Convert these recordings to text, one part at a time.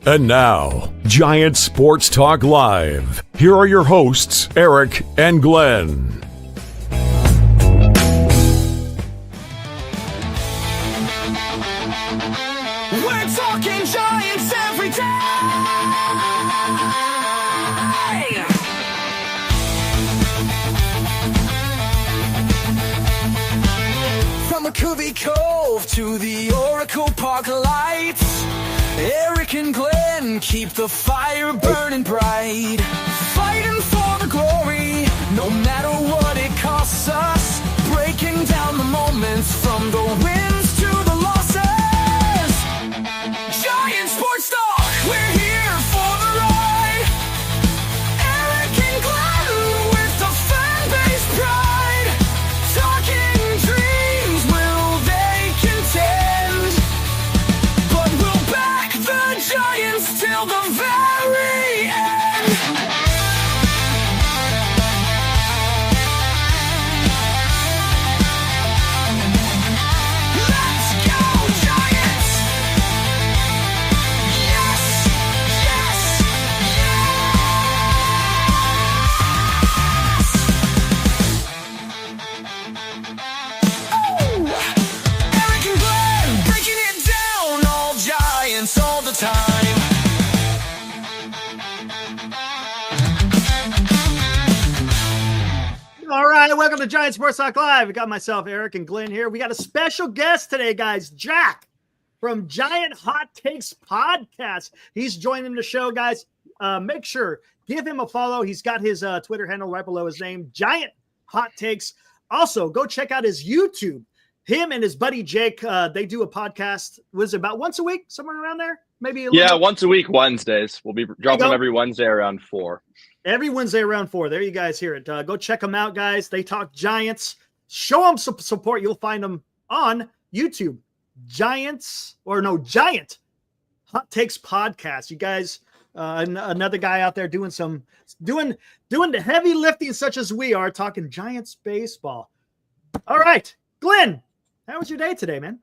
And now, Giant Sports Talk Live. Here are your hosts, Eric and Glenn. We're talking Giants every day. From McCray Cove to the Oracle Park lights, Eric and Glenn keep the fire burning bright, fighting for the glory, no matter what it costs us, breaking down the moments from the wins to the losses. Giant Sports Talk, we're here for the ride. Eric and Glenn with the fan base pride, talking dreams, will they contend? But we'll back the Giants till the very end. Let's go Giants! Yes, yes, yes! Oh! Eric and Glenn breaking it down, all Giants all the time. All right, welcome to Giant Sports Talk Live. We got myself, Eric, and Glenn here. We got a special guest today, guys. Jack from Giant Hot Takes Podcast. He's joining the show, guys. Make sure, give him a follow. He's got his Twitter handle right below his name, Giant Hot Takes. Also, go check out his YouTube. Him and his buddy Jake, they do a podcast. Was it about once a week, somewhere around there? Maybe a little Yeah, bit? once a week, Wednesdays. We'll be dropping go. them every Wednesday around 4. Every Wednesday around 4. There you guys hear it. Go check them out, guys. They talk Giants. Show them some support. You'll find them on YouTube. Giant Hot Takes Podcast. You guys, another guy out there doing the heavy lifting such as we are, talking Giants baseball. All right, Glenn, how was your day today, man?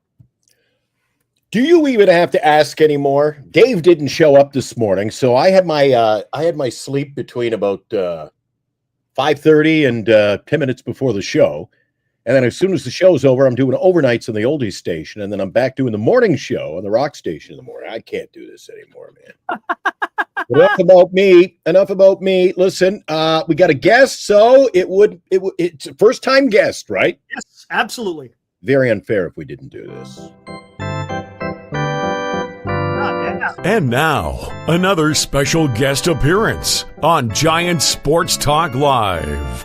Do you even have to ask anymore? Dave didn't show up this morning, so I had my sleep between about 5:30 and 10 minutes before the show, and then as soon as the show's over, I'm doing overnights on the oldies station, and then I'm back doing the morning show on the rock station in the morning. I can't do this anymore, man. Enough about me. Listen, we got a guest, so it's a first time guest, right? Yes, absolutely. Very unfair if we didn't do this. And now, another special guest appearance on Giant Sports Talk Live.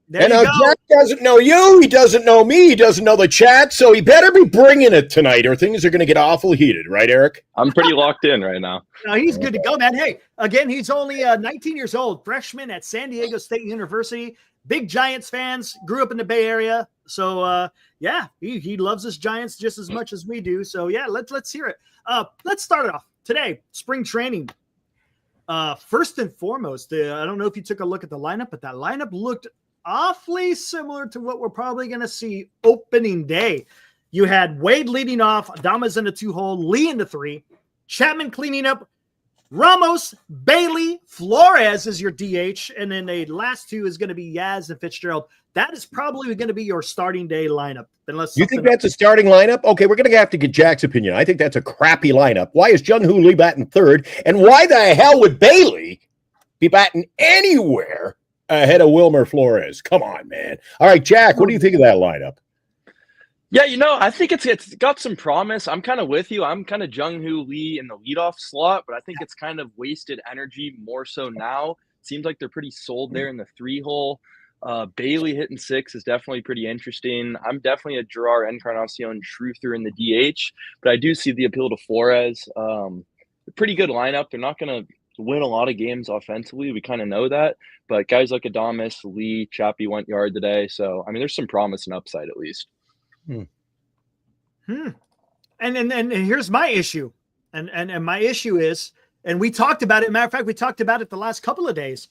There And you now go. Jack doesn't know you, he doesn't know me, he doesn't know the chat, so he better be bringing it tonight or things are going to get awful heated, right, Eric? I'm pretty locked in right now. No, he's good to go, man. Hey, again, he's only 19 years old, freshman at San Diego State University. Big Giants fans, grew up in the Bay Area. So, yeah, he loves his Giants just as much as we do. So, yeah, let's hear it. Let's start it off. Today, spring training. First and foremost, I don't know if you took a look at the lineup, but that lineup looked awfully similar to what we're probably going to see opening day. You had Wade leading off, Adames in the 2-hole, Lee in the 3, Chapman cleaning up, Ramos, Bailey, Flores is your DH, and then the last two is going to be Yaz and Fitzgerald. That is probably going to be your starting day lineup. Unless You think that's a starting lineup? Okay, we're going to have to get Jack's opinion. I think that's a crappy lineup. Why is Jung-Hoo Lee batting third? And why the hell would Bailey be batting anywhere ahead of Wilmer Flores? Come on, man. All right, Jack, what do you think of that lineup? Yeah, I think it's got some promise. I'm kind of with you. I'm kind of Jung-Hoo Lee in the leadoff slot, but I think it's kind of wasted energy more so now. Seems like they're pretty sold there in the 3-hole. Bailey hitting 6 is definitely pretty interesting. I'm definitely a Gerard Encarnacion truther in the DH, but I do see the appeal to Flores. A pretty good lineup. They're not going to win a lot of games offensively. We kind of know that, but guys like Adames, Lee, Chappie went yard today. So, I mean, there's some promise and upside at least. And here's my issue. And my issue is, and we talked about it. Matter of fact, we talked about it the last couple of days.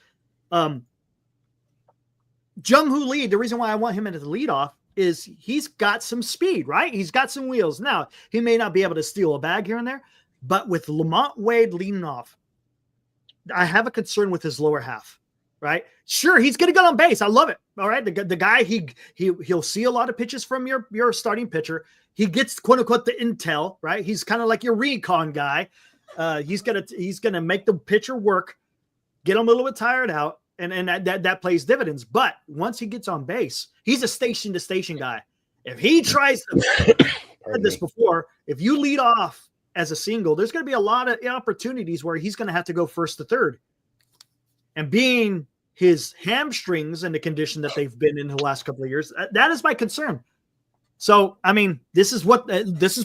Jung-Hoo Lee, the reason why I want him into the leadoff, is he's got some speed, right? He's got some wheels. Now, he may not be able to steal a bag here and there, but with Lamont Wade leading off, I have a concern with his lower half, right? Sure, he's going to get on base. I love it. All right. The guy, he'll see a lot of pitches from your starting pitcher. He gets, quote unquote, the intel, right? He's kind of like your recon guy. He's gonna make the pitcher work, get him a little bit tired out, and that plays dividends. But once he gets on base, he's a station to station guy. If he tries to said this before, if you lead off as a single, there's going to be a lot of opportunities where he's going to have to go first to third. And being his hamstrings in the condition that they've been in the last couple of years, that is my concern. So, I mean, this is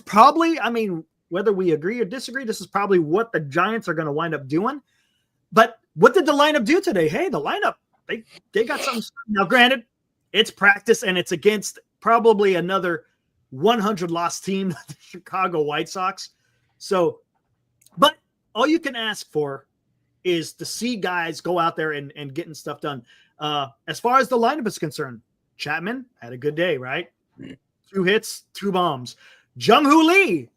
probably, I mean, whether we agree or disagree, this is probably what the Giants are going to wind up doing. But what did the lineup do today? Hey, the lineup, they got something. Now, granted, it's practice and it's against probably another 100 loss team, the Chicago White Sox. So, but all you can ask for is to see guys go out there and getting stuff done. As far as the lineup is concerned, Chapman had a good day, right? 2 hits, 2 bombs. Jung-Hoo Lee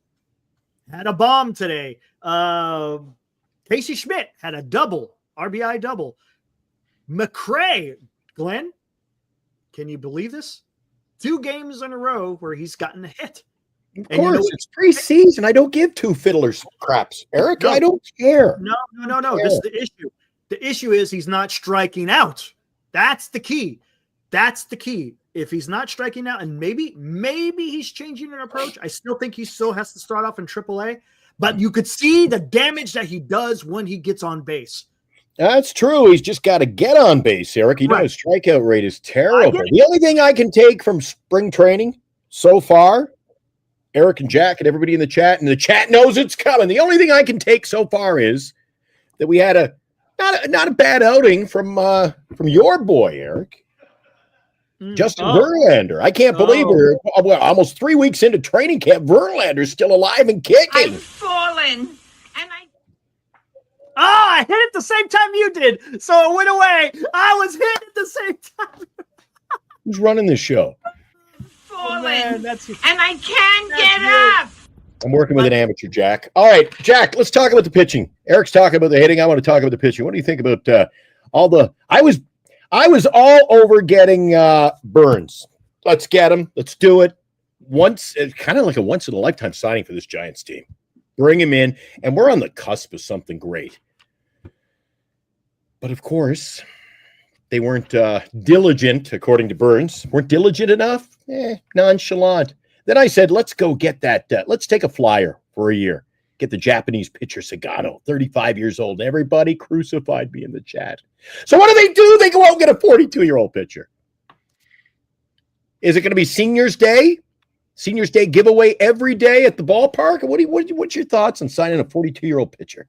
had a bomb today. Casey Schmitt had a double, RBI double. McCray, Glenn, can you believe this? 2 games in a row where he's gotten a hit. Of course, it's preseason. I don't give 2 fiddlers craps, Eric. No. I don't care. No. This is the issue. The issue is he's not striking out. That's the key. If he's not striking out, and maybe he's changing an approach. I still think he still has to start off in AAA, but you could see the damage that he does when he gets on base. That's true. He's just got to get on base, Eric. You know his strikeout rate is terrible. The only thing I can take from spring training so far, Eric and Jack and everybody in the chat, and the chat knows it's coming. The only thing I can take so far is that we had not a bad outing from your boy, Eric. Justin Verlander. I can't believe we're almost 3 weeks into training camp. Verlander's still alive and kicking. I've fallen, and I hit it the same time you did, so it went away. I was hit at the same time. Who's running this show? fallen, man, and I can't get up. I'm working with an amateur, Jack. All right, Jack, let's talk about the pitching. Eric's talking about the hitting. I want to talk about the pitching. What do you think about all the – I was all over getting Burns. Let's get him. Let's do it. It's kind of like a once-in-a-lifetime signing for this Giants team. Bring him in, and we're on the cusp of something great. But, of course, they weren't diligent, according to Burns. Weren't diligent enough? Nonchalant. Then I said, let's go get that. Let's take a flyer for a year. Get the Japanese pitcher Sagano, 35 years old. Everybody crucified me in the chat. So what do? They go out and get a 42-year-old pitcher. Is it going to be Seniors Day? Seniors Day giveaway every day at the ballpark? What's your thoughts on signing a 42-year-old pitcher?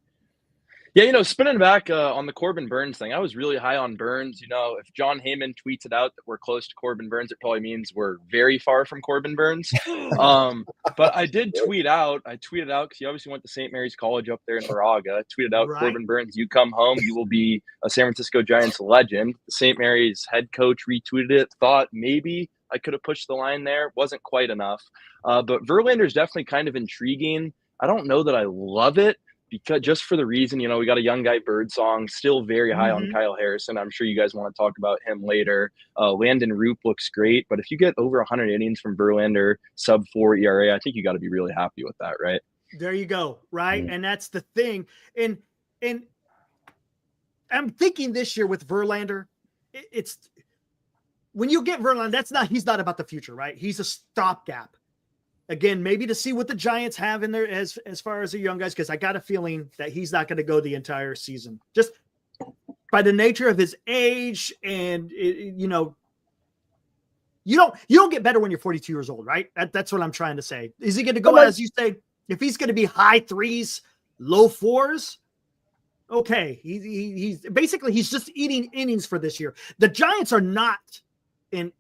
Yeah, spinning back on the Corbin Burns thing, I was really high on Burns. If John Heyman tweets it out that we're close to Corbin Burns, it probably means we're very far from Corbin Burns. But I did tweet out. I tweeted out because he obviously went to St. Mary's College up there in Moraga. I tweeted out, Corbin Burns, you come home, you will be a San Francisco Giants legend. The St. Mary's head coach retweeted it, thought maybe I could have pushed the line there. Wasn't quite enough. But Verlander is definitely kind of intriguing. I don't know that I love it. Because just for the reason, we got a young guy Birdsong, still very high on Kyle Harrison. I'm sure you guys want to talk about him later. Landon Roop looks great, but if you get over 100 innings from Verlander, sub-4 ERA, I think you got to be really happy with that, right? There you go, right? And that's the thing. And I'm thinking this year with Verlander, it's when you get Verlander, he's not about the future, right? He's a stopgap. Again, maybe to see what the Giants have in there as far as the young guys, because I got a feeling that he's not going to go the entire season. Just by the nature of his age, and you don't get better when you're 42 years old, right? That's what I'm trying to say. Is he going to go, as you say, if he's going to be high 3s, low 4s? Okay, he's basically just eating innings for this year. The Giants are not in.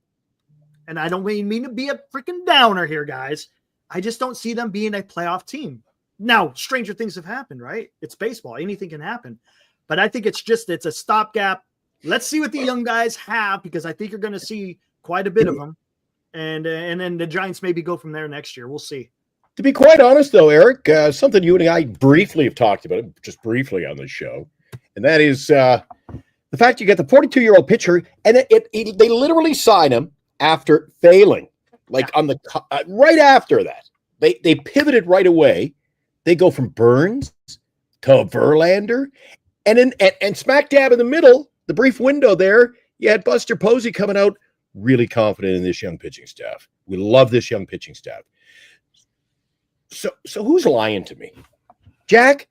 And I don't mean to be a freaking downer here, guys. I just don't see them being a playoff team. Now, stranger things have happened, right? It's baseball. Anything can happen. But I think it's a stopgap. Let's see what the young guys have, because I think you're going to see quite a bit of them. and then the Giants maybe go from there next year. We'll see. To be quite honest, though, Eric, something you and I briefly have talked about, just briefly on the show, and that is the fact you get the 42-year-old pitcher, and they literally sign him after failing, on the right after that. They pivoted right away. They go from Burns to Verlander, and smack dab in the middle, the brief window there, you had Buster Posey coming out really confident in this young pitching staff. We love this young pitching staff. So who's lying to me? Jack,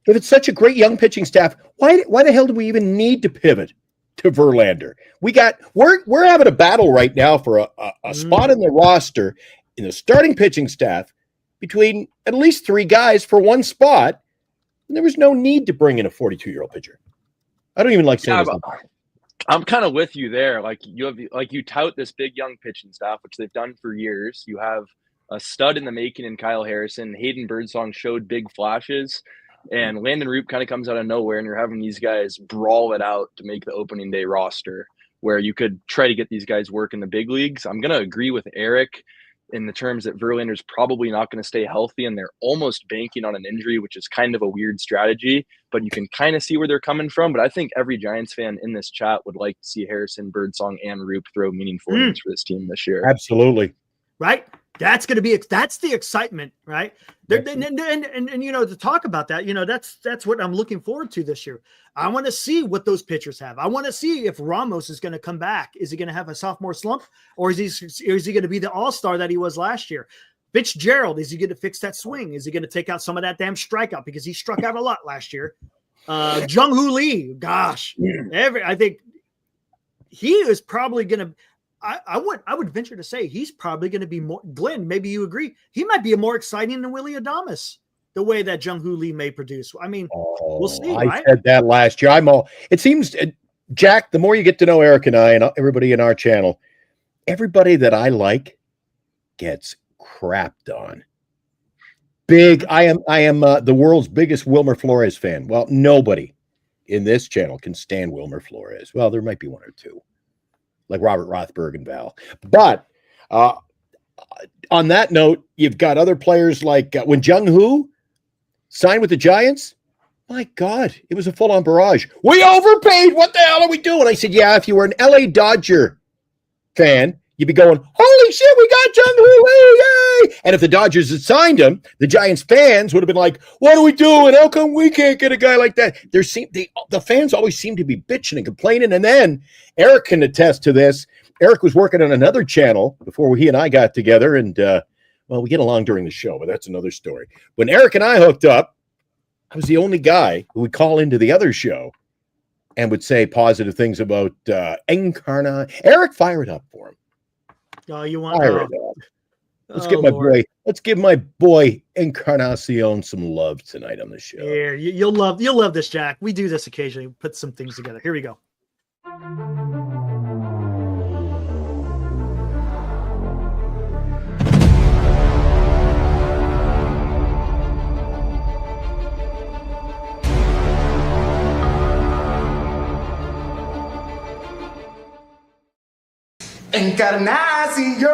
if it's such a great young pitching staff, why the hell do we even need to pivot to Verlander? We're having a battle right now for a spot in the roster in the starting pitching staff between at least 3 guys for one spot, and there was no need to bring in a 42-year-old pitcher. I don't even like saying this. I'm kind of with you there. You tout this big young pitching staff, which they've done for years. You have a stud in the making in Kyle Harrison. Hayden Birdsong showed big flashes, and Landon Roop kind of comes out of nowhere, and you're having these guys brawl it out to make the opening day roster where you could try to get these guys work in the big leagues. I'm going to agree with Eric in the terms that Verlander's probably not going to stay healthy, and they're almost banking on an injury, which is kind of a weird strategy, but you can kind of see where they're coming from. But I think every Giants fan in this chat would like to see Harrison, Birdsong, and Roop throw meaningful innings for this team this year. Absolutely. Right? That's the excitement, right? And to talk about that, that's what I'm looking forward to this year. I want to see what those pitchers have. I want to see if Ramos is going to come back. Is he going to have a sophomore slump, or is he going to be the all-star that he was last year? Fitzgerald, is he going to fix that swing? Is he going to take out some of that damn strikeout, because he struck out a lot last year? Jung-Hoo Lee, gosh, I think he is probably going to. I would venture to say he's probably going to be more. Glenn, maybe you agree. He might be more exciting than Willie Adames, the way that Jung-Hoo Lee may produce. I mean, we'll see. I right? said that last year. It seems, Jack, the more you get to know Eric and I and everybody in our channel, everybody that I like gets crapped on. I am the world's biggest Wilmer Flores fan. Well, nobody in this channel can stand Wilmer Flores. Well, there might be one or two, like Robert Rothberg and Val. But on that note, you've got other players like when Jung-Hoo signed with the Giants, my God, it was a full-on barrage. We overpaid. What the hell are we doing? I said, yeah, if you were an LA Dodger fan, you'd be going, holy shit, we got Jung-Hoo Lee, yay! And if the Dodgers had signed him, the Giants fans would have been like, what are we doing? How come we can't get a guy like that? The fans always seem to be bitching and complaining. And then Eric can attest to this. Eric was working on another channel before he and I got together. And, we get along during the show, but that's another story. When Eric and I hooked up, I was the only guy who would call into the other show and would say positive things about Encarna. Eric, fire it up for him. Oh, you want Fire it up. Let's give my boy Encarnacion some love tonight on the show. Here, you'll love this, Jack. We do this occasionally. Put some things together. Here we go. Encarnacion,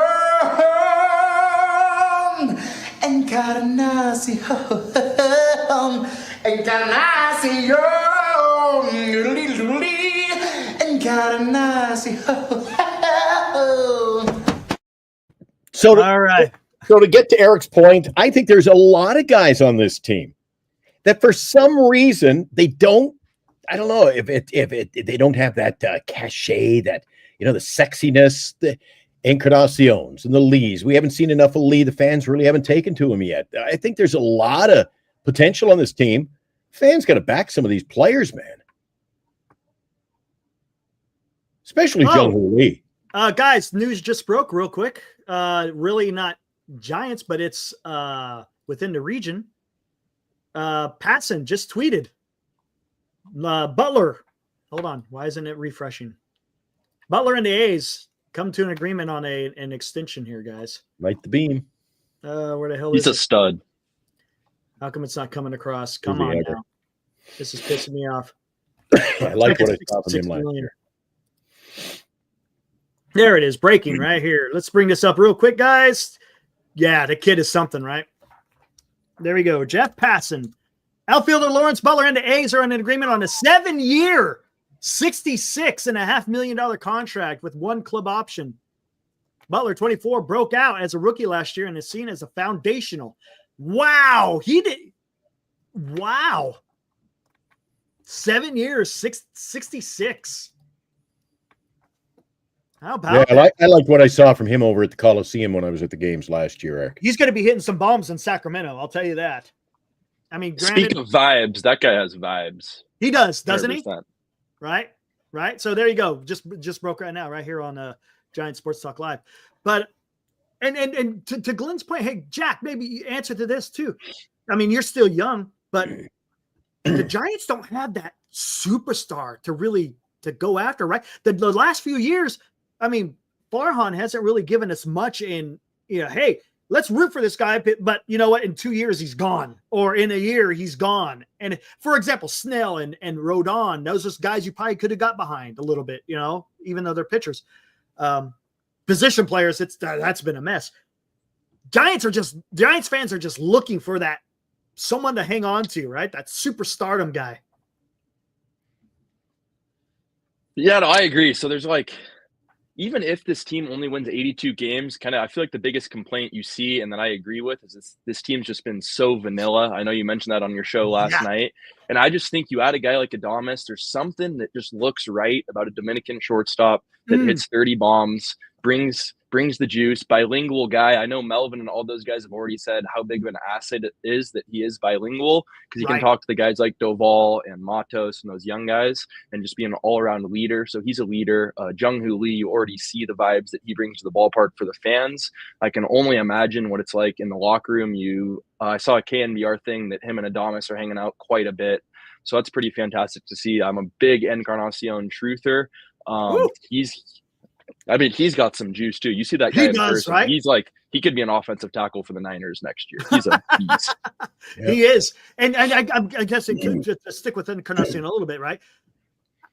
Encarnacion, All right. So to get to Eric's point, I think there's a lot of guys on this team that for some reason they don't. I don't know if they don't have that cachet, that the sexiness, the Encarnacions and the Lees. We haven't seen enough of Lee. The fans really haven't taken to him yet. I think there's a lot of potential on this team. Fans got to back some of these players, man. Especially Jung-Hoo Lee. Guys, news just broke real quick. Really not Giants, but it's within the region. Patson just tweeted. Butler. Hold on. Why isn't it refreshing? Butler and the A's come to an agreement on an extension here, guys. Light the beam. Where the hell He's is a it? stud. How come it's not coming across? Come on now. This is pissing me off. I like what I saw from him last year. There it is, breaking right here. Let's bring this up real quick, guys. Yeah, the kid is something, right? There we go. Jeff Passan. Outfielder Lawrence Butler and the A's are in an agreement on a 7-year, $66.5 million contract with one club option. Butler, 24, broke out as a rookie last year and is seen as a foundational. Wow. He did. Wow. 7 years, 66. How about that? I liked what I saw from him over at the Coliseum when I was at the games last year, Eric. He's going to be hitting some bombs in Sacramento. I'll tell you that. I mean, granted, speaking of vibes, that guy has vibes. He does, doesn't 100%. he? Right. So there you go. Just broke right now, right here on Giant Sports Talk Live. But and to Glenn's point, hey Jack, maybe you answer to this too. I mean, you're still young, but the Giants don't have that superstar to go after, right? The last few years, I mean, Farhan hasn't really given us much in, hey, let's root for this guy, but you know what? In 2 years, he's gone, or in a year, he's gone. And for example, Snell and Rodon, those are guys you probably could have got behind a little bit, even though they're pitchers. Position players, that's been a mess. Giants fans are just looking for that someone to hang on to, right? That superstardom guy. Yeah, no, I agree. So there's even if this team only wins 82 games, I feel like the biggest complaint you see, and that I agree with, is this team's just been so vanilla. I know you mentioned that on your show last night. And I just think you add a guy like Adames, there's something that just looks right about a Dominican shortstop that hits 30 bombs, brings the juice, bilingual guy. I know Melvin and all those guys have already said how big of an asset it is that he is bilingual, because he can talk to the guys like Doval and Matos and those young guys and just be an all-around leader. So he's a leader. Jung-Hoo Lee, you already see the vibes that he brings to the ballpark for the fans. I can only imagine what it's like in the locker room. I saw a KNBR thing that him and Adames are hanging out quite a bit. So that's pretty fantastic to see. I'm a big Encarnacion truther. He's got some juice too. You see that guy in person. Right? He's he could be an offensive tackle for the Niners next year. He's a beast. He is. And I guess it could just stick with Encarnacion a little bit, right?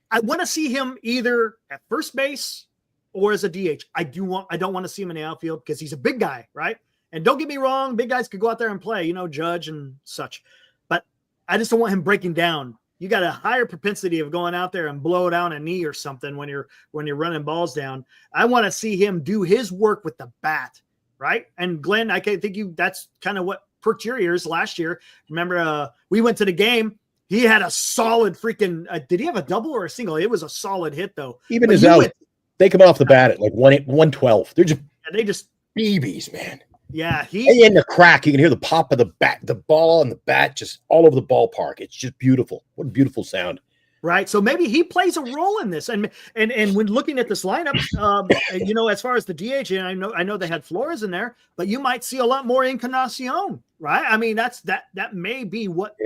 I want to see him either at first base or as a DH. I don't want to see him in the outfield because he's a big guy, right? And don't get me wrong, big guys could go out there and play, Judge and such. But I just don't want him breaking down. You got a higher propensity of going out there and blow down a knee or something when you're running balls down. I want to see him do his work with the bat, right? And Glenn, I think that's kind of what perked your ears last year. Remember, we went to the game. He had a solid freaking. Did he have a double or a single? It was a solid hit though. Even his out, they come off the bat at 112. They're just BBs, man. Yeah, and in the crack, you can hear the pop of the bat, the ball and the bat just all over the ballpark. It's just beautiful. What a beautiful sound. Right. So maybe he plays a role in this. And when looking at this lineup, as far as the DH, and I know they had Flores in there, but you might see a lot more Encarnacion, right? I mean, that may be what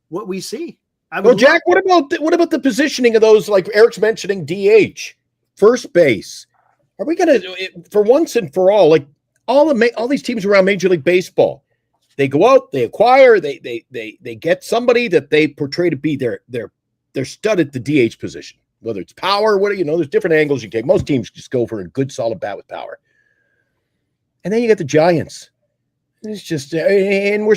we see. Well, Jack, what about the positioning of those, like Eric's mentioning, DH, first base? Are we going to, for once and for all, all these teams around Major League Baseball, they go out, they acquire, they get somebody that they portray to be their stud at the DH position, whether it's power, there's different angles you take. Most teams just go for a good solid bat with power. And then you get the Giants. It's just, and we're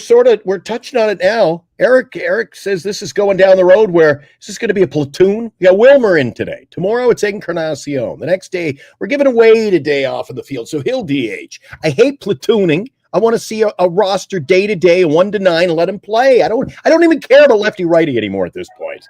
touching on it now. Eric says this is going down the road where this is going to be a platoon. We got Wilmer in today. Tomorrow it's Encarnacion. The next day we're giving away a day off in the field, so he'll DH. I hate platooning. I want to see a roster day to day, 1 to 9, and let him play. I don't even care about lefty righty anymore at this point.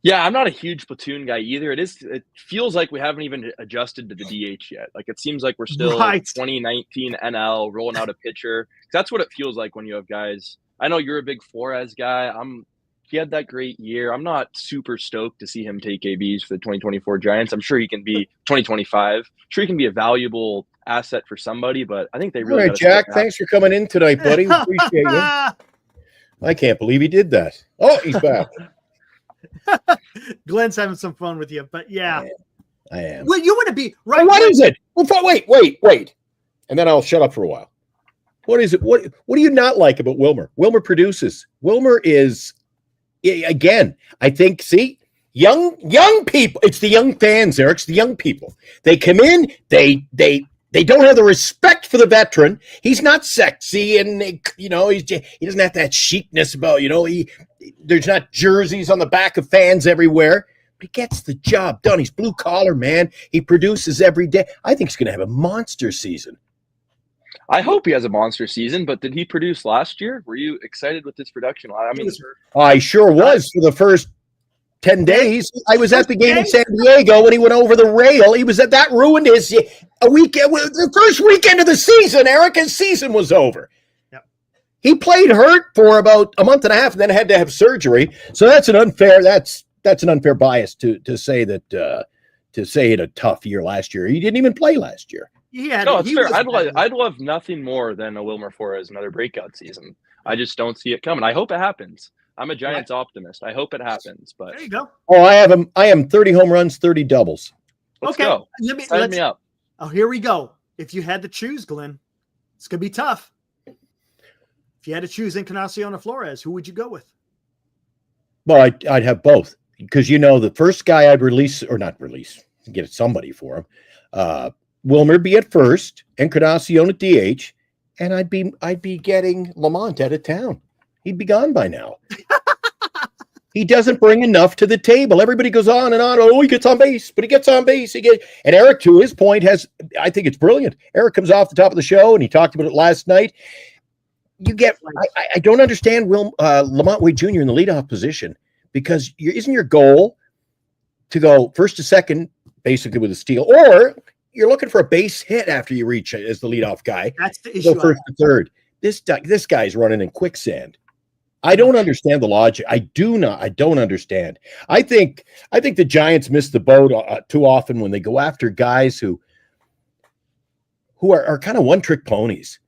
Yeah, I'm not a huge platoon guy either. It feels like we haven't even adjusted to the DH yet. It seems like we're still 2019 NL rolling out a pitcher. That's what it feels like when you have guys. I know you're a big Flores guy. He had that great year. I'm not super stoked to see him take ABs for the 2024 Giants. I'm sure he can be 2025. I'm sure he can be a valuable asset for somebody, but I think they really. All right, Jack, thanks for coming in tonight, buddy. Appreciate you. I can't believe he did that. Oh, he's back. Glenn's having some fun with you, but yeah. I am. Well, you want to be right. What is it? Well, wait. And then I'll shut up for a while. What is it? What do you not like about Wilmer? Wilmer produces. Wilmer is, again, I think, Young people. It's the young fans, Eric. It's the young people. They come in, they don't have the respect for the veteran. He's not sexy, and he doesn't have that chicness about, there's not jerseys on the back of fans everywhere. But he gets the job done. He's blue collar, man. He produces every day. I think he's going to have a monster season. I hope he has a monster season, but did he produce last year? Were you excited with his production? I mean, I sure was for the first 10 days. I was at the game in San Diego when he went over the rail. That ruined his weekend. The first weekend of the season, Eric, his season was over. Yep. He played hurt for about a month and a half and then had to have surgery. So that's an unfair bias to say that he had a tough year last year. He didn't even play last year. It's fair. I'd love nothing more than a Wilmer Flores another breakout season. I just don't see it coming. I hope it happens. I'm a Giants optimist. I hope it happens. But there you go. Oh, I am 30 home runs, 30 doubles. Let's go. Sign me up. Oh, here we go. If you had to choose, Glenn, it's gonna be tough. If you had to choose Encarnacion or Flores, who would you go with? Well, I'd have both, because the first guy I'd get somebody for him. Wilmer be at first, Encarnacion at DH, and I'd be getting Lamont out of town. He'd be gone by now. He doesn't bring enough to the table. Everybody goes on and on. Oh, he gets on base, but he gets on base. And Eric, to his point, I think it's brilliant. Eric comes off the top of the show, and he talked about it last night. I don't understand Lamont Wade Jr. in the leadoff position, because isn't your goal to go first to second, basically with a steal, or you're looking for a base hit after you reach as the leadoff guy? That's the issue. Go first to third. This guy's running in quicksand. I don't understand the logic. I don't understand. I think the Giants miss the boat too often when they go after guys who are kind of one-trick ponies.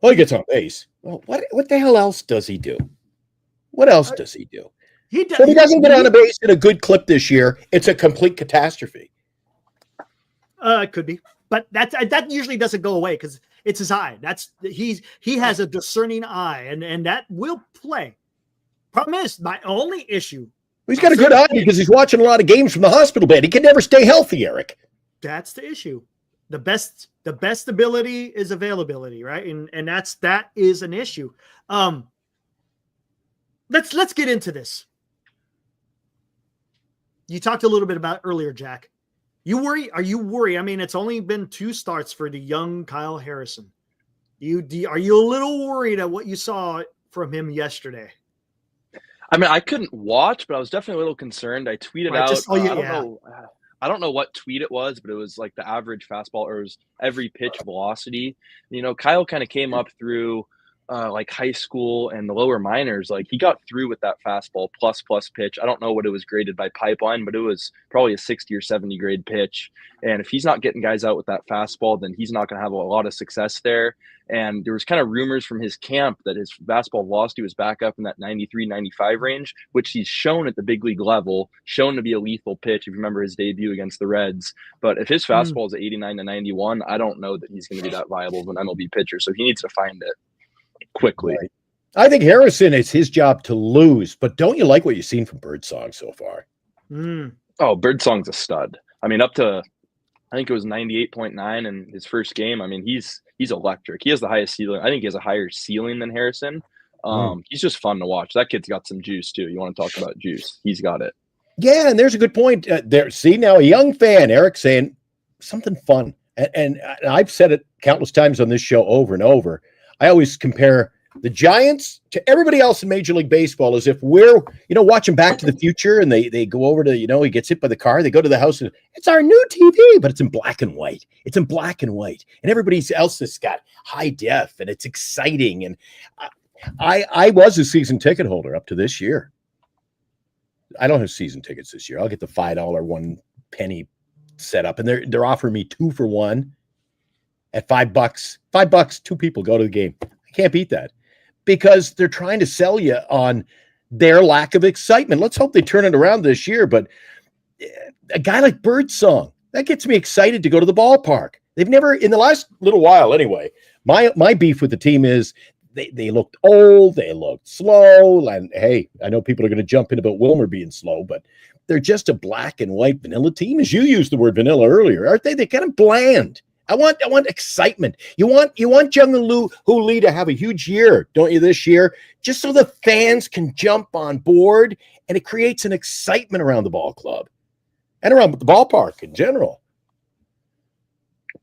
Well, he gets on base. Well, what the hell else does he do? What else does he do? He doesn't get on a base in a good clip this year. It's a complete catastrophe. It could be, but that usually doesn't go away because it's his eye. He has a discerning eye, and that will play. Problem is, my only issue. He's got a good eye because he's watching a lot of games from the hospital bed. He can never stay healthy, Eric. That's the issue. The best ability is availability, right? And that is an issue. Let's get into this. You talked a little bit about earlier, Jack. Are you worried? I mean, it's only been 2 starts for the young Kyle Harrison. Are you a little worried at what you saw from him yesterday? I mean, I couldn't watch, but I was definitely a little concerned. I tweeted out. I don't know what tweet it was, but it was like the average fastball, or it was every pitch velocity. Kyle kind of came up through like high school and the lower minors. Like, he got through with that fastball plus pitch. I don't know what it was graded by Pipeline, but it was probably a 60 or 70 grade pitch. And if he's not getting guys out with that fastball, then he's not going to have a lot of success there. And there was kind of rumors from his camp that his fastball velocity was back up in that 93, 95 range, which he's shown at the big league level, shown to be a lethal pitch, if you remember his debut against the Reds. But if his fastball is 89 to 91, I don't know that he's going to be that viable of an MLB pitcher. So he needs to find it quickly. Right. I think Harrison, it's his job to lose, but don't you like what you've seen from Birdsong so far? Oh, Birdsong's a stud. I mean, up to, I think it was 98.9 in his first game. I mean, he's electric. He has the highest ceiling. I think he has a higher ceiling than Harrison. He's just fun to watch. That kid's got some juice too. You want to talk about juice? He's got it. Yeah, and there's a good point there. See, now a young fan, Eric, saying something fun, and I've said it countless times on this show over and over. I always compare the Giants to everybody else in Major League Baseball as if we're, watching Back to the Future, and they go over to, he gets hit by the car. They go to the house and it's our new TV, but it's in black and white. It's in black and white. And everybody else has got high def, and it's exciting. And I was a season ticket holder up to this year. I don't have season tickets this year. I'll get the $5 1 penny set up, and they're offering me 2 for 1 at $5. $5, 2 people go to the game. I can't beat that, because they're trying to sell you on their lack of excitement. Let's hope they turn it around this year. But a guy like Birdsong, that gets me excited to go to the ballpark. They've never, in the last little while anyway, my beef with the team is they looked old, they looked slow. And hey, I know people are going to jump in about Wilmer being slow, but they're just a black and white vanilla team, as you used the word vanilla earlier, aren't they? They're kind of bland. I want excitement. You want Jung Hoo Lee to have a huge year, don't you, this year? Just so the fans can jump on board, and it creates an excitement around the ball club and around the ballpark in general.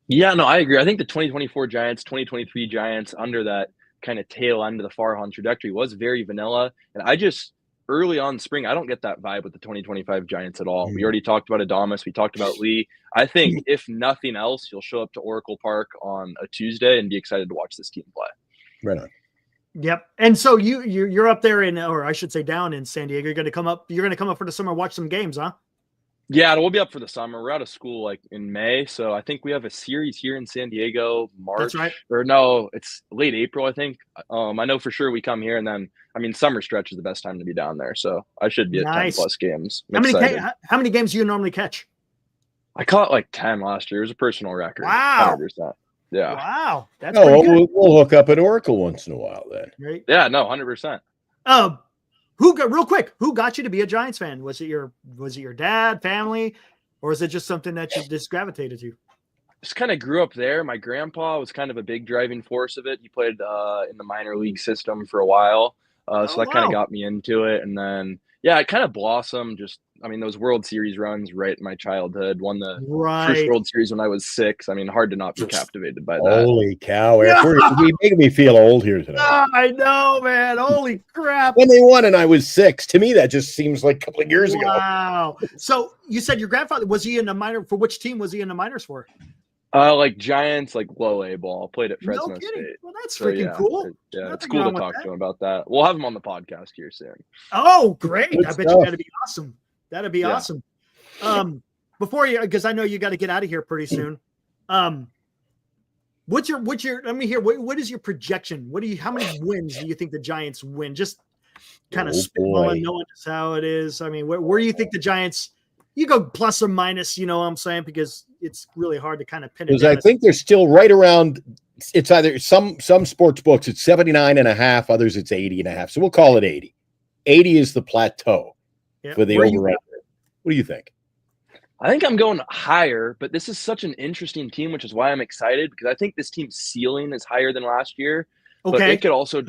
Yeah, no, I agree. I think the 2024 Giants, 2023 Giants, under that kind of tail end of the Farhan trajectory, was very vanilla. And I just, early on in spring, I don't get that vibe with the 2025 Giants at all. We already talked about Adames. We talked about Lee. I think, if nothing else, you'll show up to Oracle Park on a Tuesday and be excited to watch this team play. Right on. Yep. And so you're up there in, or I should say down in San Diego. You're going to come up for the summer, watch some games, huh? Yeah, we'll be up for the summer. We're out of school like in May, so I think we have a series here in San Diego, March. That's right. Or no, it's late April, I think. I know for sure we come here, and then summer stretch is the best time to be down there. So I should be at 10 plus games. How many games do you normally catch? I caught like 10 last year. It was a personal record. Wow. 100%. Yeah. Wow. That's pretty good. We'll hook up at Oracle once in a while then. Right. Yeah, no, 100%. Who got you to be a Giants fan? Was it your dad, family, or is it just something that you just gravitated to? Just kind of grew up there. My grandpa was kind of a big driving force of it. He played in the minor league system for a while. So that kind of got me into it. And then, yeah, it kind of blossomed. Those World Series runs right in my childhood. Won the first World Series when I was 6. Hard to not be captivated by that. Holy cow. Eric, you're making me feel old here tonight. I know, man. Holy crap. When they won and I was 6, to me, that just seems like a couple of years ago. Wow. So you said your grandfather, was he in the minor? For which team was he in the minors for? Like Giants, like low A ball. Played at Fresno No kidding. State. Well, that's freaking cool. Yeah, it's cool to talk to him about that. We'll have him on the podcast here soon. Oh, great. Good I bet stuff. you that'd be awesome. That'd be awesome. Before you, because I know you got to get out of here pretty soon. What's your let me hear, what is your projection? How many wins do you think the Giants win? Just kind of spitballing, knowing just how it is. Where do you think the Giants, you go plus or minus, you know what I'm saying? Because it's really hard to kind of pin it down. I think they're still right around, it's either some sports books, it's 79.5, others it's 80.5. So we'll call it 80. 80 is the plateau for the over-under. What do you think? I think I'm going higher, but this is such an interesting team, which is why I'm excited, because I think this team's ceiling is higher than last year. Okay. But it could also,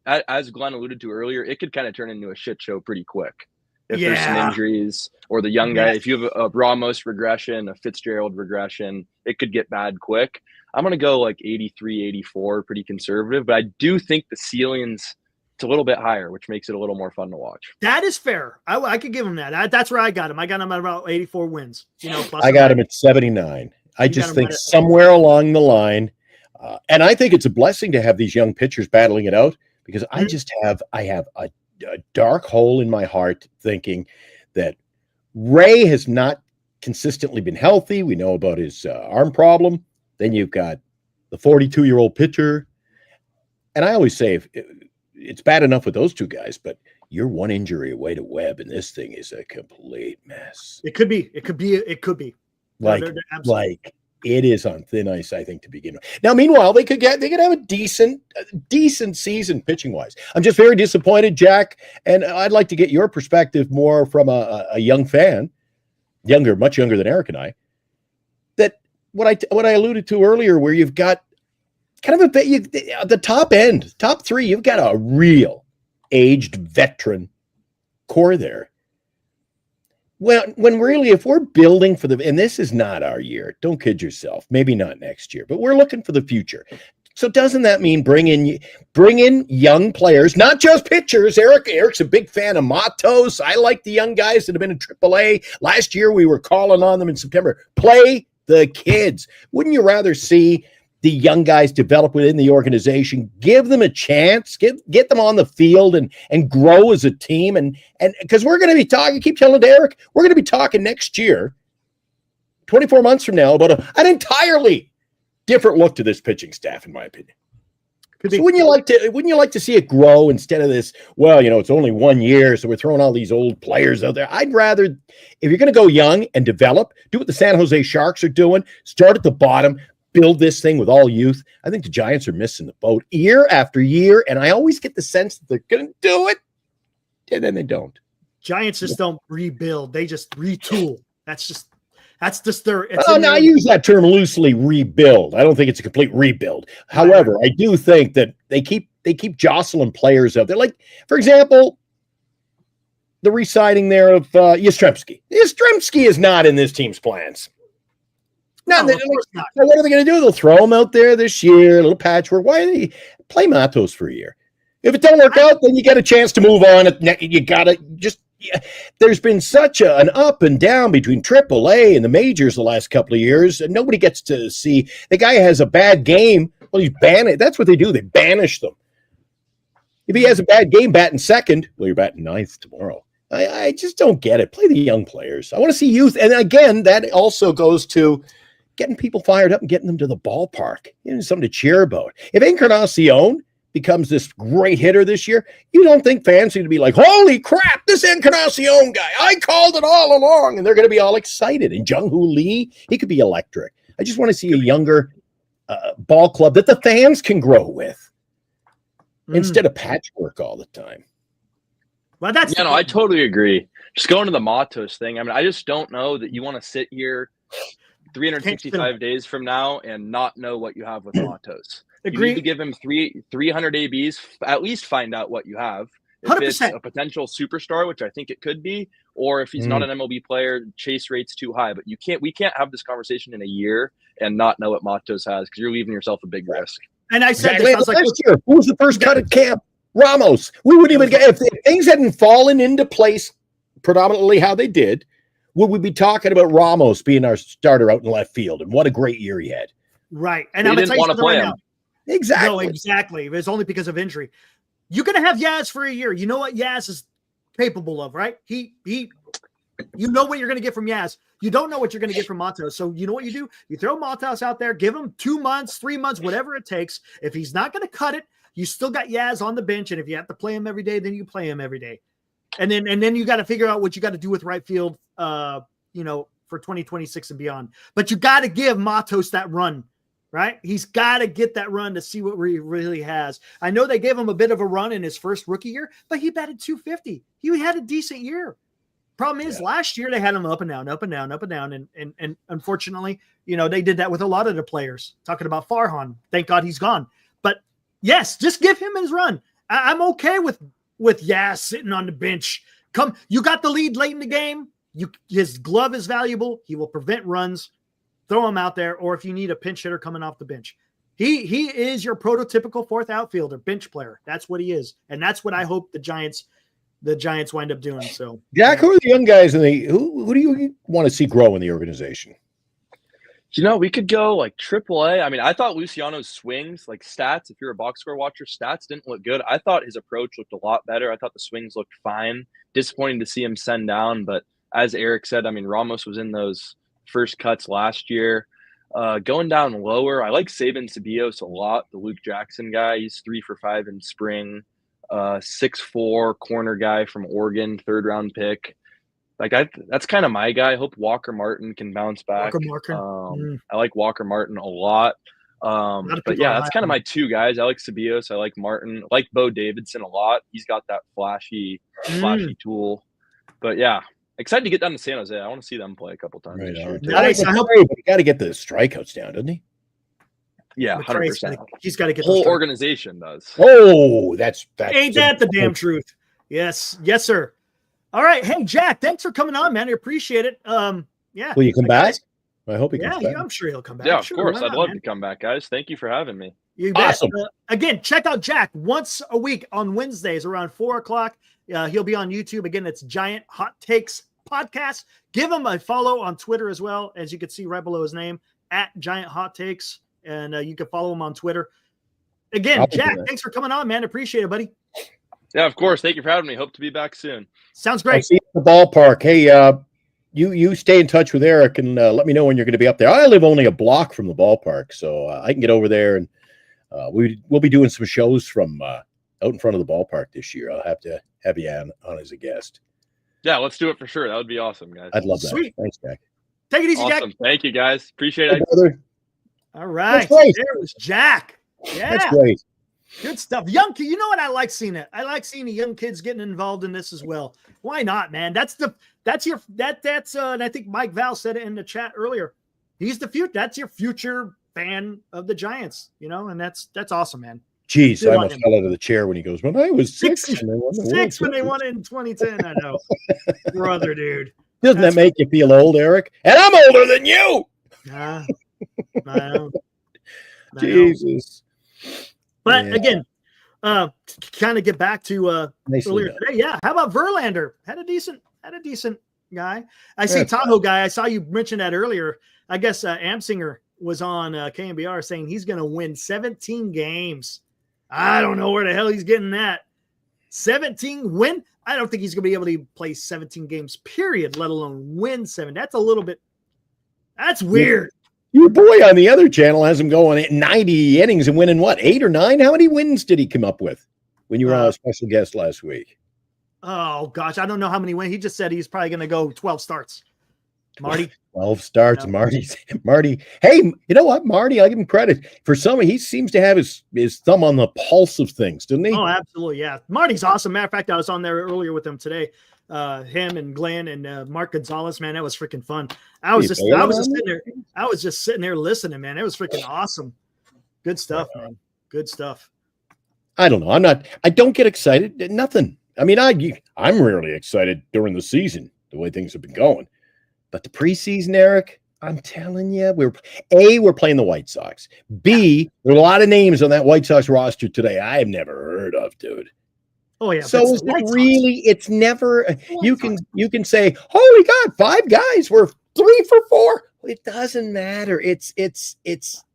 as Glenn alluded to earlier, it could kind of turn into a shit show pretty quick. If there's some injuries or the young guy, if you have a Ramos regression, a Fitzgerald regression, it could get bad quick. I'm going to go like 83, 84, pretty conservative, but I do think the ceiling's it's a little bit higher, which makes it a little more fun to watch. That is fair. I could give him that. That's where I got him. I got him at about 84 wins. Plus I got him at 79. I just think somewhere along the line, and I think it's a blessing to have these young pitchers battling it out, because I have a dark hole in my heart thinking that Ray has not consistently been healthy. We know about his arm problem. Then you've got the 42-year-old pitcher. And I always say, it's bad enough with those two guys, but you're one injury away to Webb, and this thing is a complete mess. It could be. Like it is on thin ice, I think, to begin with. Now, meanwhile, they could have a decent season pitching wise. I'm just very disappointed, Jack, and I'd like to get your perspective more from a young fan, much younger than Eric and I. That what I alluded to earlier, where you've got kind of the top end, top 3, you've got a real aged veteran core there. Well, when really, if we're building for and this is not our year, don't kid yourself, maybe not next year, but we're looking for the future. So doesn't that mean bring in young players, not just pitchers? Eric's a big fan of Matos. I like the young guys that have been in AAA. Last year, we were calling on them in September. Play the kids. Wouldn't you rather see the young guys develop within the organization, give them a chance, get them on the field and grow as a team? And because we're going to be talking, keep telling Eric, we're going to be talking next year, 24 months from now, about an entirely different look to this pitching staff, in my opinion. So wouldn't you like to see it grow instead of this, it's only 1 year, so we're throwing all these old players out there? I'd rather, if you're going to go young and develop, do what the San Jose Sharks are doing, start at the bottom, build this thing with all youth. I think the Giants are missing the boat year after year, and I always get the sense that they're going to do it, and then they don't. Giants just don't rebuild; they just retool. That's just their. Now I use that term loosely. Rebuild. I don't think it's a complete rebuild. However, I do think that they keep jostling players out there. Like, for example, the re-signing there of Yastrzemski. Yastrzemski is not in this team's plans. No, of course not. So what are they going to do? They'll throw him out there this year, a little patchwork. Why do they play Matos for a year? If it don't work out, then you get a chance to move on. You got to just. Yeah. There's been such an up and down between AAA and the majors the last couple of years, and nobody gets to see. The guy has a bad game. Well, he's banned. That's what they do. They banish them. If he has a bad game, batting second. Well, you're batting ninth tomorrow. I just don't get it. Play the young players. I want to see youth. And again, that also goes to getting people fired up and getting them to the ballpark. Something to cheer about. If Encarnacion becomes this great hitter this year, you don't think fans need to be like, holy crap, this Encarnacion guy, I called it all along, and they're going to be all excited. And Jung-Hoo Lee, he could be electric. I just want to see a younger ball club that the fans can grow with instead of patchwork all the time. Well, that's I totally agree. Just going to the Matos thing. I mean, I just don't know that you want to sit here 365 days from now and not know what you have with Matos. You need to give him 300 ABs, at least find out what you have. If 100%. It's a potential superstar, which I think it could be, or if he's not an MLB player, chase rate's too high. But we can't have this conversation in a year and not know what Matos has, because you're leaving yourself a big risk. And I said this, I was like, last year, who was the first cut at camp? Ramos. We wouldn't even get, if things hadn't fallen into place predominantly how they did, would we be talking about Ramos being our starter out in left field? And what a great year he had. Right. And they I'm didn't want to play him. Exactly. No, exactly. It's only because of injury. You're going to have Yaz for a year. You know what Yaz is capable of, right? You know what you're going to get from Yaz. You don't know what you're going to get from Matos. So you know what you do? You throw Matos out there, give him 2 months, 3 months, whatever it takes. If he's not going to cut it, you still got Yaz on the bench. And if you have to play him every day, then you play him every day. And then you got to figure out what you got to do with right field, for 2026 and beyond. But you got to give Matos that run. Right? He's got to get that run to see what he really has. I know they gave him a bit of a run in his first rookie year, but he batted 250. He had a decent year. Problem is, last year they had him up and down, up and down, up and down. And unfortunately, they did that with a lot of the players. Talking about Farhan. Thank God he's gone. But yes, just give him his run. I'm okay with Yaz sitting on the bench. You got the lead late in the game. His glove is valuable. He will prevent runs. Throw him out there, or if you need a pinch hitter coming off the bench. He is your prototypical fourth outfielder, bench player. That's what he is. And that's what I hope the Giants wind up doing. So Jack, who are the young guys who do you want to see grow in the organization? We could go like AAA. I mean, I thought Luciano's swings, like stats, if you're a box score watcher, stats didn't look good. I thought his approach looked a lot better. I thought the swings looked fine. Disappointing to see him send down, but as Eric said, I mean, Ramos was in those first cuts last year. Going down lower, I like Saban Ceballos a lot, the Luke Jackson guy. He's 3 for 5 in spring. 6'4" corner guy from Oregon, 3rd round pick. That's kind of my guy. I hope Walker Martin can bounce back. I like Walker Martin a lot. But yeah, that's kind of my 2 guys. I like Ceballos. I like Martin. I like Bo Davidson a lot. He's got that flashy tool. But yeah, excited to get down to San Jose. I want to see them play a couple times this year. Nice. I hope he got to get the strikeouts down, doesn't he? Yeah, 100%. He's got to get the whole organization does. Oh, that's ain't that the damn truth? Yes, sir. All right, hey Jack, thanks for coming on, man. I appreciate it. Yeah. Will you come back? I hope he comes back. Yeah, I'm sure he'll come back. Yeah, of course. I'd love to come back, guys. Thank you for having me. You bet. Awesome. Again, check out Jack once a week on Wednesdays around 4:00. He'll be on YouTube. Again, it's Giant Hot Takes Podcast. Give him a follow on Twitter as well, as you can see right below his name, at Giant Hot Takes. And you can follow him on Twitter. Again, Jack, thanks for coming on, man. Appreciate it, buddy. Yeah, of course. Thank you for having me. Hope to be back soon. Sounds great. I'll see you at the ballpark. Hey, you stay in touch with Eric and let me know when you're going to be up there. I live only a block from the ballpark, so I can get over there, and we'll be doing some shows from out in front of the ballpark this year. I'll have to have you on as a guest. Yeah, let's do it for sure. That would be awesome, guys. I'd love that. Sweet. Thanks, Jack. Take it easy, awesome. Jack. Thank you, guys. Appreciate it. Brother. All right. great. There was Jack. Yeah. That's great. Good stuff. Young kid. You know what? I like seeing it. I like seeing the young kids getting involved in this as well. Why not, man? And I think Mike Val said it in the chat earlier. He's the future. That's your future fan of the Giants, and that's awesome, man. Jeez, Good I on almost him. fell out of the chair when he goes, when I was six. Six and they won the World when they Series." won it in 2010. I know. Brother, dude. Doesn't That's that make you feel old, Eric? And I'm older than you. I know. Jesus. But Yeah. again, kind of get back to Nicely earlier done. today. Yeah. How about Verlander? Had a decent guy. I see Yeah. Tahoe guy. I saw you mention that earlier. I guess Amsinger was on KMBR saying he's going to win 17 games. I don't know where the hell he's getting that. 17 win. I don't think he's going to be able to play 17 games, period, let alone win 7. That's weird. Your boy on the other channel has him going at 90 innings and winning what, 8 or 9? How many wins did he come up with when you were on a special guest last week? Oh, gosh. I don't know how many wins. He just said he's probably going to go 12 starts. Marty. 12 starts. No. Marty. Hey, you know what? Marty, I'll give him credit. For some, he seems to have his thumb on the pulse of things, doesn't he? Oh, absolutely. Yeah. Marty's awesome. Matter of fact, I was on there earlier with him today. Him and Glenn and Mark Gonzalez, man, that was freaking fun. I was just sitting there listening, man. It was freaking awesome. Good stuff, man. Good stuff. I don't know. I don't get excited. Nothing. I mean, I'm rarely excited during the season, the way things have been going. But the preseason, Eric, I'm telling you, we're playing the White Sox. B, there are a lot of names on that White Sox roster today I have never heard of, dude. Oh yeah. So is it really? It's never. You can say, "Holy God, 5 guys were 3 for 4." It doesn't matter. It's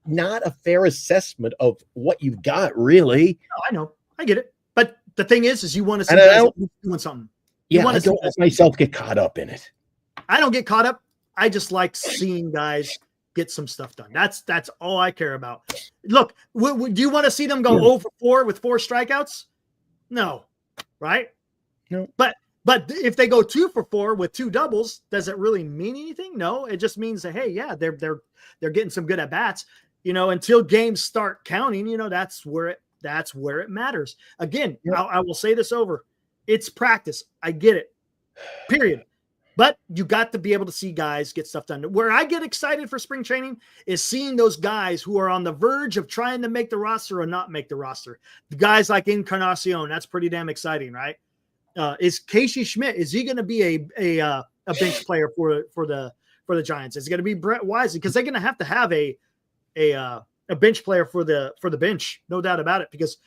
not a fair assessment of what you've got, really. Oh, I know. I get it. But the thing is you want to see And I guys don't- doing something. Yeah, I don't let myself get caught up in it. I don't get caught up. I just like seeing guys get some stuff done. That's all I care about. Look, do you want to see them go 0 for 4 with 4 strikeouts? No, right? No. But if they go 2 for 4 with 2 doubles, does it really mean anything? No, it just means that, hey, yeah, they're getting some good at bats. Until games start counting, that's where it matters. Again, I will say this over. It's practice. I get it. Period. But you got to be able to see guys get stuff done. Where I get excited for spring training is seeing those guys who are on the verge of trying to make the roster or not make the roster. The guys like Encarnacion, that's pretty damn exciting, right? Is Casey Schmitt, is he going to be a bench player for the Giants? Is it going to be Brett Wisely? Because they're going to have a bench player for the bench, no doubt about it. Because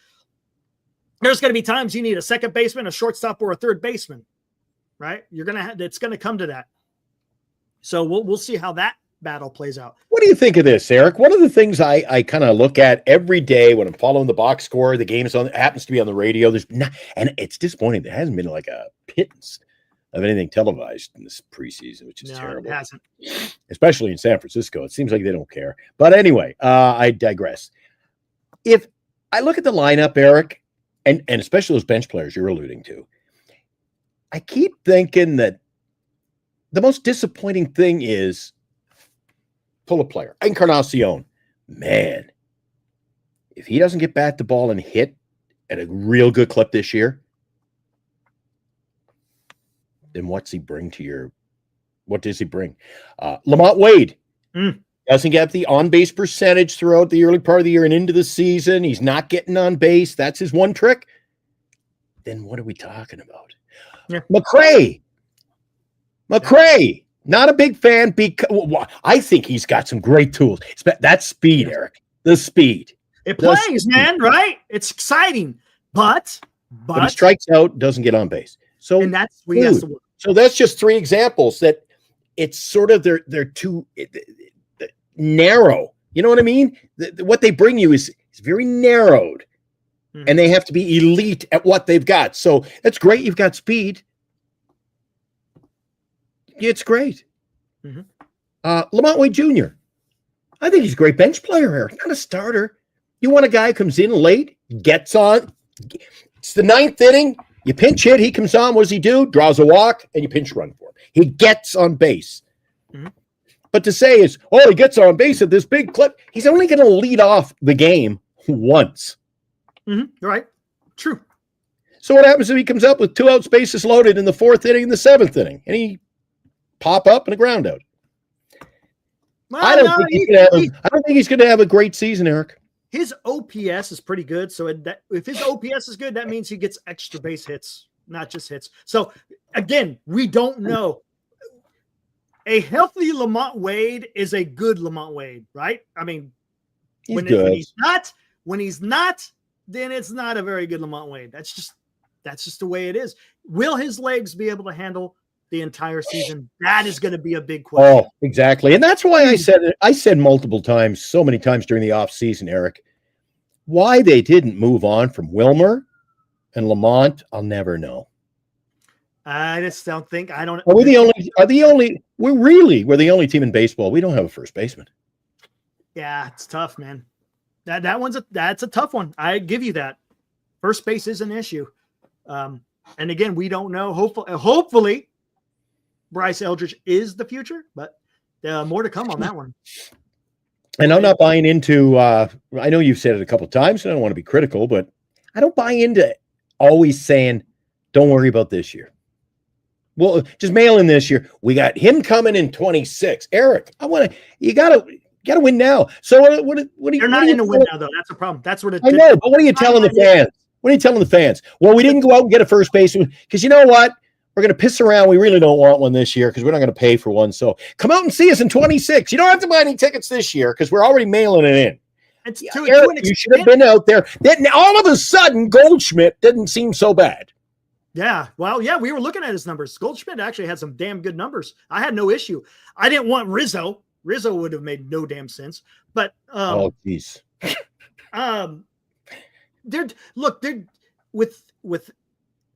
there's going to be times you need a second baseman, a shortstop, or a third baseman. Right? It's going to come to that. So we'll see how that battle plays out. What do you think of this, Eric? One of the things I kind of look at every day when I'm following the box score, the game happens to be on the radio. And it's disappointing. There hasn't been like a pittance of anything televised in this preseason, which is terrible. It hasn't. Especially in San Francisco. It seems like they don't care. But anyway, I digress. If I look at the lineup, Eric, and especially those bench players you're alluding to, I keep thinking that the most disappointing thing is pull a player. Encarnacion, man, if he doesn't get bat the ball and hit at a real good clip this year, then what does he bring? Lamont Wade doesn't get the on-base percentage throughout the early part of the year and into the season. He's not getting on base. That's his one trick. Then what are we talking about? Yeah. McCray, not a big fan because I think he's got some great tools. That's speed, Eric. The speed. It plays, man, right? It's exciting. But he strikes out, doesn't get on base. So and that's where he has to work. So that's just 3 examples that it's sort of they're too narrow. You know what I mean? What they bring you is very narrowed. And they have to be elite at what they've got. So that's great. You've got speed. It's great. Lamont Wade Jr. I think he's a great bench player, Eric. Not a starter. You want a guy who comes in late, gets on. It's the 9th inning. You pinch hit. He comes on. What does he do? Draws a walk, and you pinch run for him. He gets on base. But But to say is, oh, he gets on base at this big clip, he's only going to lead off the game once. Right. True. So what happens if he comes up with 2 outs, bases loaded in the 4th inning and the 7th inning, and he pop up and a ground out? Well, I don't think he's going to have a great season, Eric. His OPS is pretty good. So if his OPS is good, that means he gets extra base hits, not just hits. So again, we don't know. A healthy Lamont Wade is a good Lamont Wade, right? I mean, when he's not, then it's not a very good Lamont Wade. That's just the way it is. Will his legs be able to handle the entire season? That is going to be a big question. Oh, exactly. And that's why I said multiple times, so many times during the offseason, Eric, why they didn't move on from Wilmer and Lamont, I'll never know. I just don't think We're the only team in baseball. We don't have a first baseman. Yeah, it's tough, man. That's a tough one. I give you that. First base is an issue. And again, we don't know. Hopefully Bryce Eldridge is the future, but more to come on that one. And I'm not buying into I know you've said it a couple of times, and I don't want to be critical, but I don't buy into always saying, don't worry about this year. Well, just mail in this year. We got him coming in 26. Eric, you gotta win now. So what They're not in a win now, though. That's a problem. That's what I know, but what are you telling the fans? What are you telling the fans? Well, we didn't go out and get a first baseman because you know what? We're going to piss around. We really don't want one this year because we're not going to pay for one. So come out and see us in 26. You don't have to buy any tickets this year because we're already mailing it in. Eric, you should have been out there. Then all of a sudden, Goldschmitt didn't seem so bad. Yeah. Well, yeah, we were looking at his numbers. Goldschmitt actually had some damn good numbers. I had no issue. I didn't want Rizzo. Rizzo would have made no damn sense. But oh, geez. They're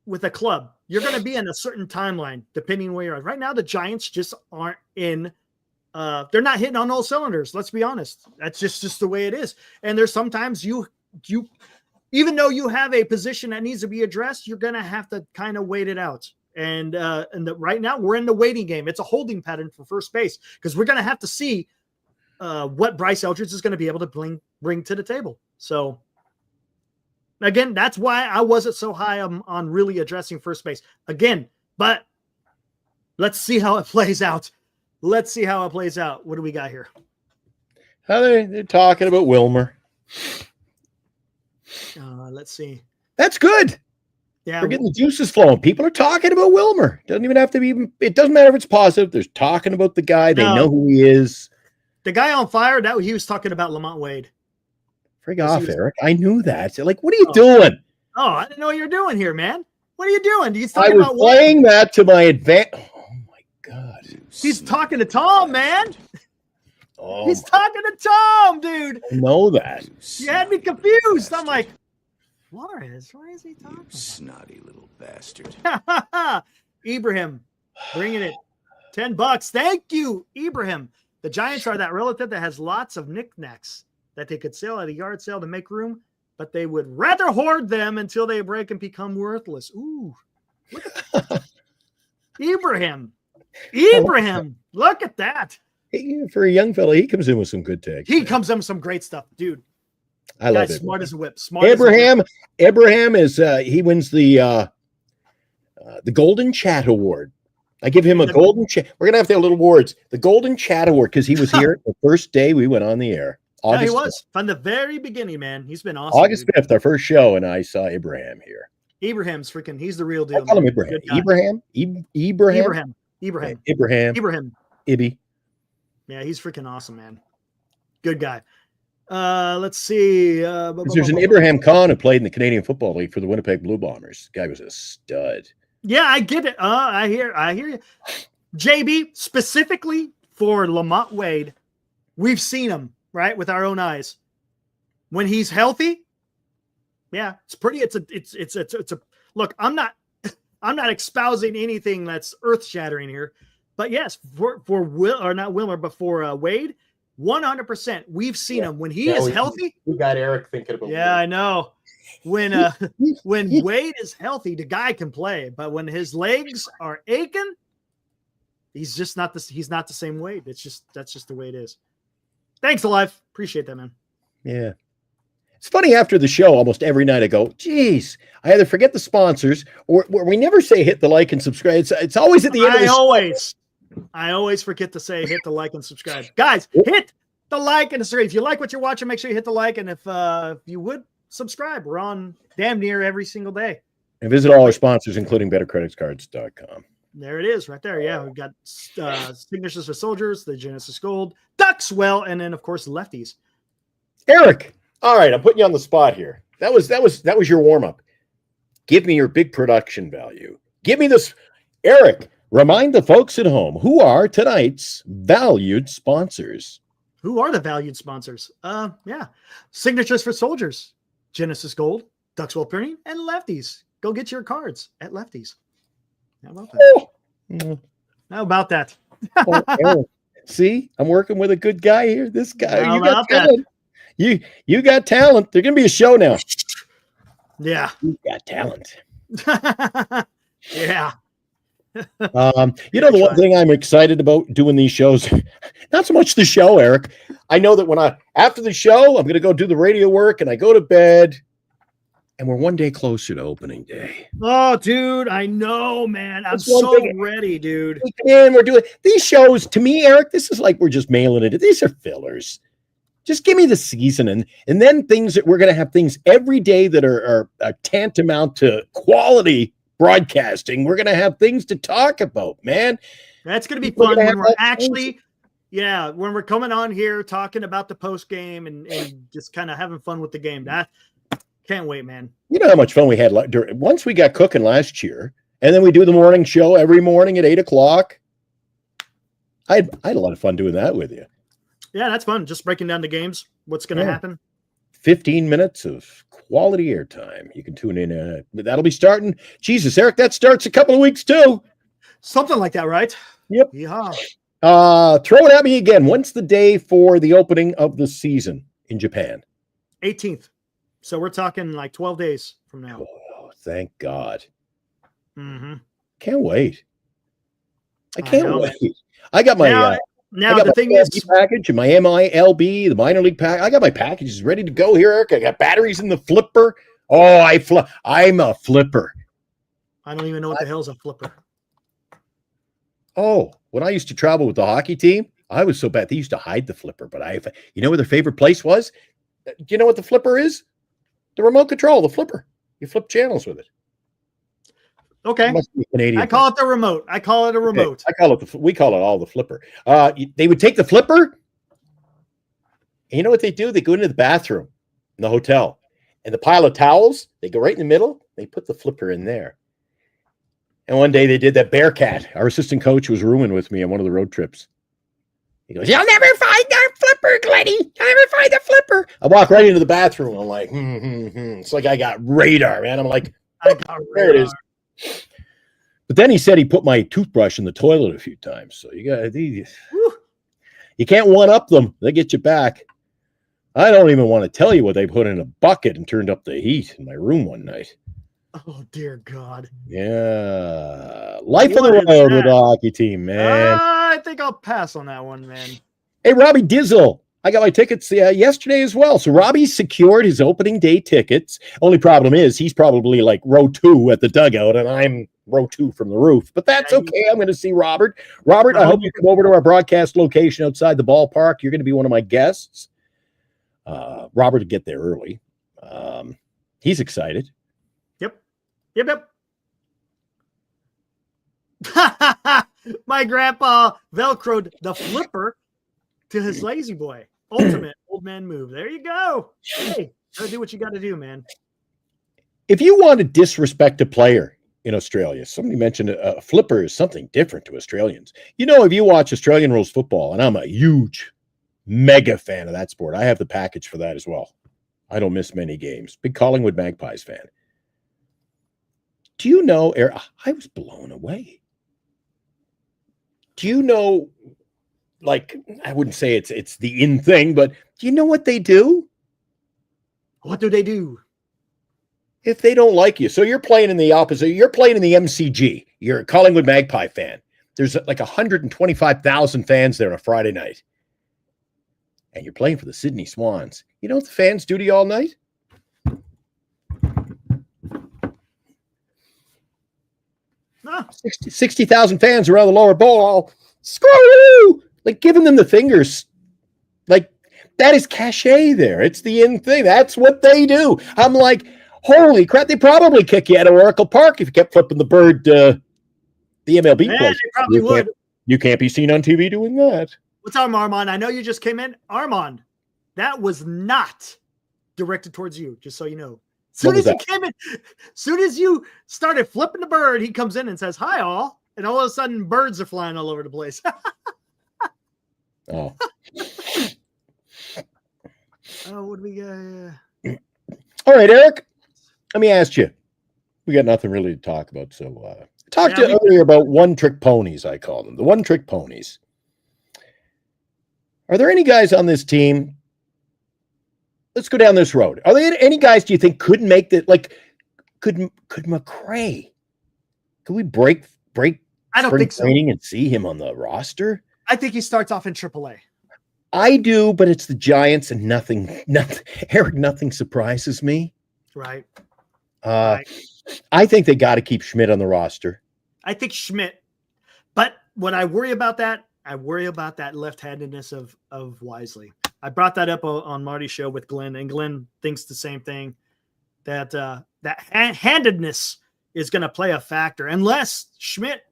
with a club, you're going to be in a certain timeline depending where you're at. Right now, the Giants just aren't in. They're not hitting on all cylinders. Let's be honest. That's just the way it is. And there's sometimes you even though you have a position that needs to be addressed, you're going to have to kind of wait it out. And right now we're in the waiting game. It's a holding pattern for first base because we're going to have to see what Bryce Eldridge is going to be able to bring to the table. So again, that's why I wasn't so high on really addressing first base again, but let's see how it plays out. What do we got here? They're talking about Wilmer. Let's see. That's good. Yeah, we're getting the juices flowing. People are talking about Wilmer. Doesn't even have to be. It doesn't matter if it's positive. They're talking about the guy. They know who he is. The guy on fire. That he was talking about Lamont Wade. Frig off, Eric. I knew that. So, like, what are you doing? Oh, I didn't know what you're doing here, man. What are you doing? I was playing that to my advantage. Oh my God. He's talking to Tom, man. Oh, he's talking to Tom, dude. I know that. You had me confused. I'm like, Juarez, why is he talking? You snotty little bastard. Ibrahim, bringing it. $10. Thank you, Ibrahim. The Giants are that relative that has lots of knickknacks that they could sell at a yard sale to make room, but they would rather hoard them until they break and become worthless. Ooh, look at that. Ibrahim, look at that. For a young fella, he comes in with some good takes. He comes in with some great stuff, dude. I love it. Smart as a whip. Abraham is he wins the Golden Chat Award. I give him a Golden Chat. We're gonna have to have little awards. The Golden Chat Award because he was here the first day we went on the air. August he was 5th. From the very beginning, man. He's been awesome. August 5th, our first show, and I saw Abraham here. Abraham's freaking. He's the real deal. I call him Abraham. Ibrahim. Ibby. Yeah, he's freaking awesome, man. Good guy. Let's see. There's an Abraham Khan who played in the Canadian Football League for the Winnipeg Blue Bombers. The guy was a stud. Yeah, I get it. I hear you. JB, specifically for Lamont Wade, we've seen him, right, with our own eyes. When he's healthy, yeah, it's pretty. It's a look, I'm not espousing anything that's earth-shattering here. But yes, for Wade, 100%. We've seen him when he is healthy. We got Eric thinking about. Yeah, I know. When Wade is healthy, the guy can play. But when his legs are aching, He's just not this. He's not the same weight. That's just the way it is. Thanks, Alive. Appreciate that, man. Yeah. It's funny, after the show, almost every night I go, geez, I either forget the sponsors or we never say hit the like and subscribe. It's always at the end of the show. I always forget to say hit the like and subscribe. Guys, hit the like and subscribe. If you like what you're watching, make sure you hit the like. And if you would subscribe, we're on damn near every single day. And visit all our sponsors, including bettercreditcards.com. There it is right there. Yeah, we've got Signatures for Soldiers, the Genesis Gold, Duckswell, and then, of course, Lefties. Eric. All right, I'm putting you on the spot here. That was your warm-up. Give me your big production value. Give me this. Eric, remind the folks at home, who are tonight's valued sponsors? Who are the valued sponsors? Yeah. Signatures for Soldiers, Genesis Gold, Duckswell Printing, and Lefties. Go get your cards at Lefties. How about that? Oh. How about that? Oh, Eric. See, I'm working with a good guy here. This guy, How you got about that? talent. You got talent. There's gonna be a show now. Yeah. You got talent. Yeah. You know, the one thing I'm excited about doing these shows, not so much the show, Eric. I know that after the show, I'm gonna go do the radio work and I go to bed, and we're one day closer to opening day. Oh, dude, I know, man. I'm That's one so thing. ready, dude. And we're doing these shows. To me, Eric, this is like we're just mailing it. These are fillers. Just give me the season, and then things that we're going to have things every day that are tantamount to quality broadcasting. We're going to have things to talk about, man. That's going to be We're fun gonna when have we're that actually, when we're coming on here talking about the post game and just kind of having fun with the game. That can't wait, man. You know how much fun we had once we got cooking last year, and then we do the morning show every morning at 8:00. I had a lot of fun doing that with you. Yeah, that's fun. Just breaking down the games. What's going to happen? 15 minutes of quality airtime. You can tune in. That'll be starting. Jesus, Eric, that starts a couple of weeks too. Something like that, right? Yep. Yeah. Throw it at me again. When's the day for the opening of the season in Japan? 18th. So we're talking like 12 days from now. Oh, thank God. Mm-hmm. Can't wait. I can't know, wait. Man. I got my now the thing is, package and my MILB, the minor league pack. I got my packages ready to go here, Eric. I got batteries in the flipper. Oh, I'm a flipper. I don't even know what the hell's a flipper. Oh, when I used to travel with the hockey team, I was so bad. They used to hide the flipper, but you know where their favorite place was? Do you know what the flipper is? The remote control, the flipper. You flip channels with it. Okay. Canadian I call it the remote. I call it a remote. Okay. We call it all the flipper. They would take the flipper. And you know what they do? They go into the bathroom in the hotel, and the pile of towels, they go right in the middle. They put the flipper in there. And one day they did that. Bearcat, our assistant coach, was rooming with me on one of the road trips. He goes, "You'll never find that flipper, Glenny. You'll never find the flipper." I walk right into the bathroom. I'm like, It's like I got radar, man. I'm like, there it is. But then he said he put my toothbrush in the toilet a few times. So you can't one up them. They get you back. I don't even want to tell you what they put in a bucket and turned up the heat in my room one night. Oh, dear God. Yeah. Life of the road with the hockey team, man. I think I'll pass on that one, man. Hey, Robbie Dizzle. I got my tickets yesterday as well. So Robbie secured his opening day tickets. Only problem is he's probably like row 2 at the dugout, and I'm row 2 from the roof. But that's okay. I'm going to see Robert. Robert, I hope you come over to our broadcast location outside the ballpark. You're going to be one of my guests. Robert to get there early. He's excited. Yep. My grandpa Velcroed the flipper to his lazy boy. Ultimate old man move. There you go. Hey, gotta do what you got to do, man. If you want to disrespect a player in Australia, somebody mentioned a flipper is something different to Australians. You know, if you watch Australian rules football, and I'm a huge, mega fan of that sport, I have the package for that as well. I don't miss many games. Big Collingwood Magpies fan. Do you know, Eric, I was blown away. Do you know, like, I wouldn't say it's the in thing, but do you know what they do? What do they do? If they don't like you, so you're playing in the opposite, you're playing in the MCG, you're a Collingwood Magpie fan. There's like 125,000 fans there on a Friday night. And you're playing for the Sydney Swans. You know what the fans do to you all night? No. 60,000 fans around the lower bowl, all screw you, like giving them the fingers. Like, that is cachet there. It's the in thing. That's what they do. I'm like, holy crap, they probably kick you out of Oracle Park if you kept flipping the bird, the MLB Yeah, place. they probably would. You can't be seen on TV doing that. What's up, Armand? I know you just came in. Armand, that was not directed towards you, just so you know. Soon as you came in, soon as you started flipping the bird, he comes in and says, "Hi, all," and all of a sudden, birds are flying all over the place. Oh. Oh, what do we got? All right, Eric, let me ask you. We got nothing really to talk about, so I talked to you earlier about one-trick ponies, I call them. The one-trick ponies. Are there any guys on this team? Let's go down this road. Are there any guys do you think could make that? Like, could McCray? Could we break I don't think so. training and see him on the roster? I think he starts off in AAA. I do, but it's the Giants and nothing. Eric, nothing surprises me. Right. I think they got to keep Schmitt on the roster. I think Schmitt. But what I worry about that, left-handedness of Wisely. I brought that up on Marty's show with Glenn, and Glenn thinks the same thing, that handedness is going to play a factor unless Schmitt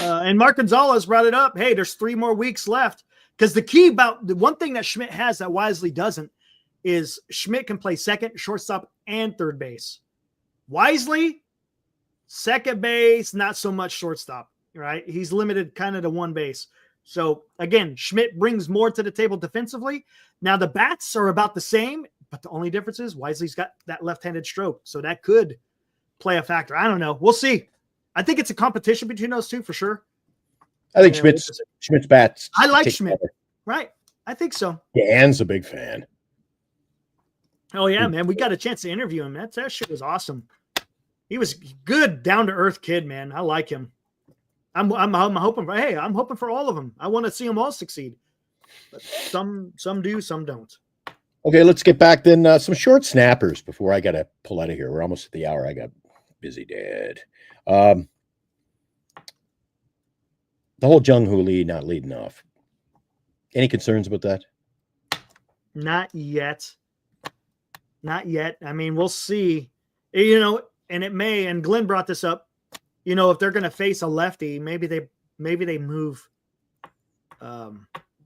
and Mark Gonzalez brought it up. Hey, there's 3 more weeks left. Because the key about the one thing that Schmitt has that Wisely doesn't is Schmitt can play second, shortstop, and third base. Wisely, second base, not so much shortstop, right? He's limited kind of to one base. So, again, Schmitt brings more to the table defensively. Now, the bats are about the same, but the only difference is Wisely's got that left-handed stroke. So that could play a factor. I don't know. We'll see. I think it's a competition between those two for sure. I think Schmidt's bats. I like Schmitt. Right. I think so. Dan's a big fan. Oh, yeah, man. We got a chance to interview him. That shit was awesome. He was good, down-to-earth kid, man. I like him. I'm hoping for, I'm hoping for all of them. I want to see them all succeed. But some do, some don't. Okay, let's get back then. Some short snappers before I got to pull out of here. We're almost at the hour. I got busy, Dad. The whole Jung Hoo Lee not leading off. Any concerns about that? Not yet. Not yet. I mean, we'll see. You know, and it may, and Glenn brought this up, you know, if they're going to face a lefty, maybe they move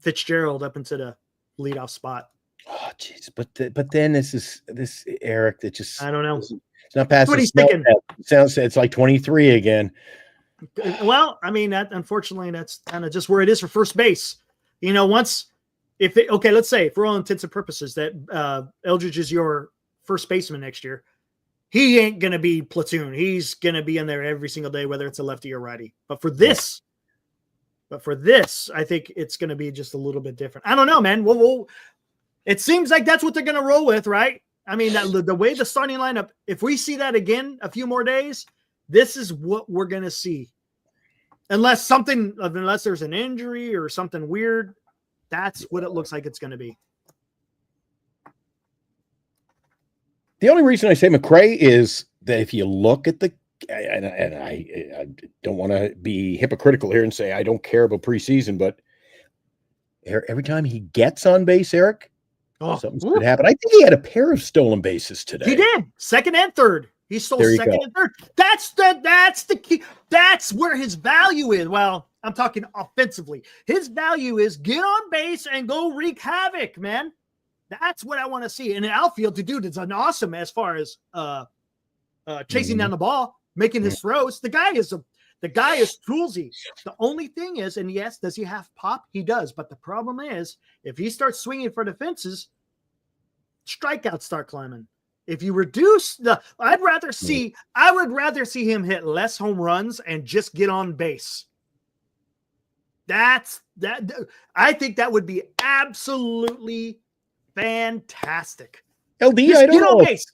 Fitzgerald up into the leadoff spot. Oh, jeez. But then this Eric that just, I don't know. It's not past what the he's smell thinking. test. It's like 23 again. Well, I mean, unfortunately, that's kind of just where it is for first base. You know, let's say for all intents and purposes that Eldridge is your first baseman next year. He ain't going to be platoon. He's going to be in there every single day, whether it's a lefty or righty. But for this, I think it's going to be just a little bit different. I don't know, man. It seems like that's what they're going to roll with, right? I mean, the way the starting lineup, if we see that again a few more days, this is what we're going to see. Unless there's an injury or something weird, that's what it looks like it's going to be. The only reason I say McCray is that if you look at and I don't want to be hypocritical here and say I don't care about preseason, but every time he gets on base, Eric, something's going to happen. I think he had a pair of stolen bases today. He did. Second and third. He stole second and third. That's the key. That's where his value is. Well, I'm talking offensively. His value is get on base and go wreak havoc, man. That's what I want to see. And in outfield, the dude is an awesome as far as chasing down the ball, making his throws. The guy is toolsy. The only thing is, and yes, does he have pop? He does. But the problem is, if he starts swinging for the fences, strikeouts start climbing. If you reduce I would rather see him hit less home runs and just get on base. I think that would be absolutely fantastic. LD, just I don't get on know. base.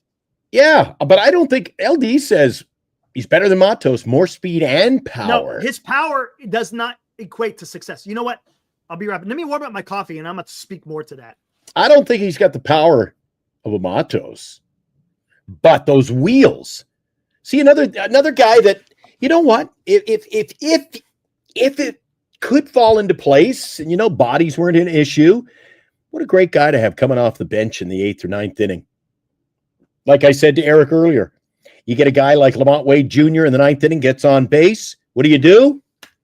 Yeah, but I don't think LD says He's better than Matos, more speed and power. No, his power does not equate to success. You know what? I'll be right back. Let me warm up my coffee, and I'm going to speak more to that. I don't think he's got the power of a Matos, but those wheels. See, another guy that, you know what? If it could fall into place, and bodies weren't an issue, what a great guy to have coming off the bench in the 8th or 9th inning. Like I said to Eric earlier, you get a guy like Lamont Wade Jr. in the 9th inning, gets on base. What do?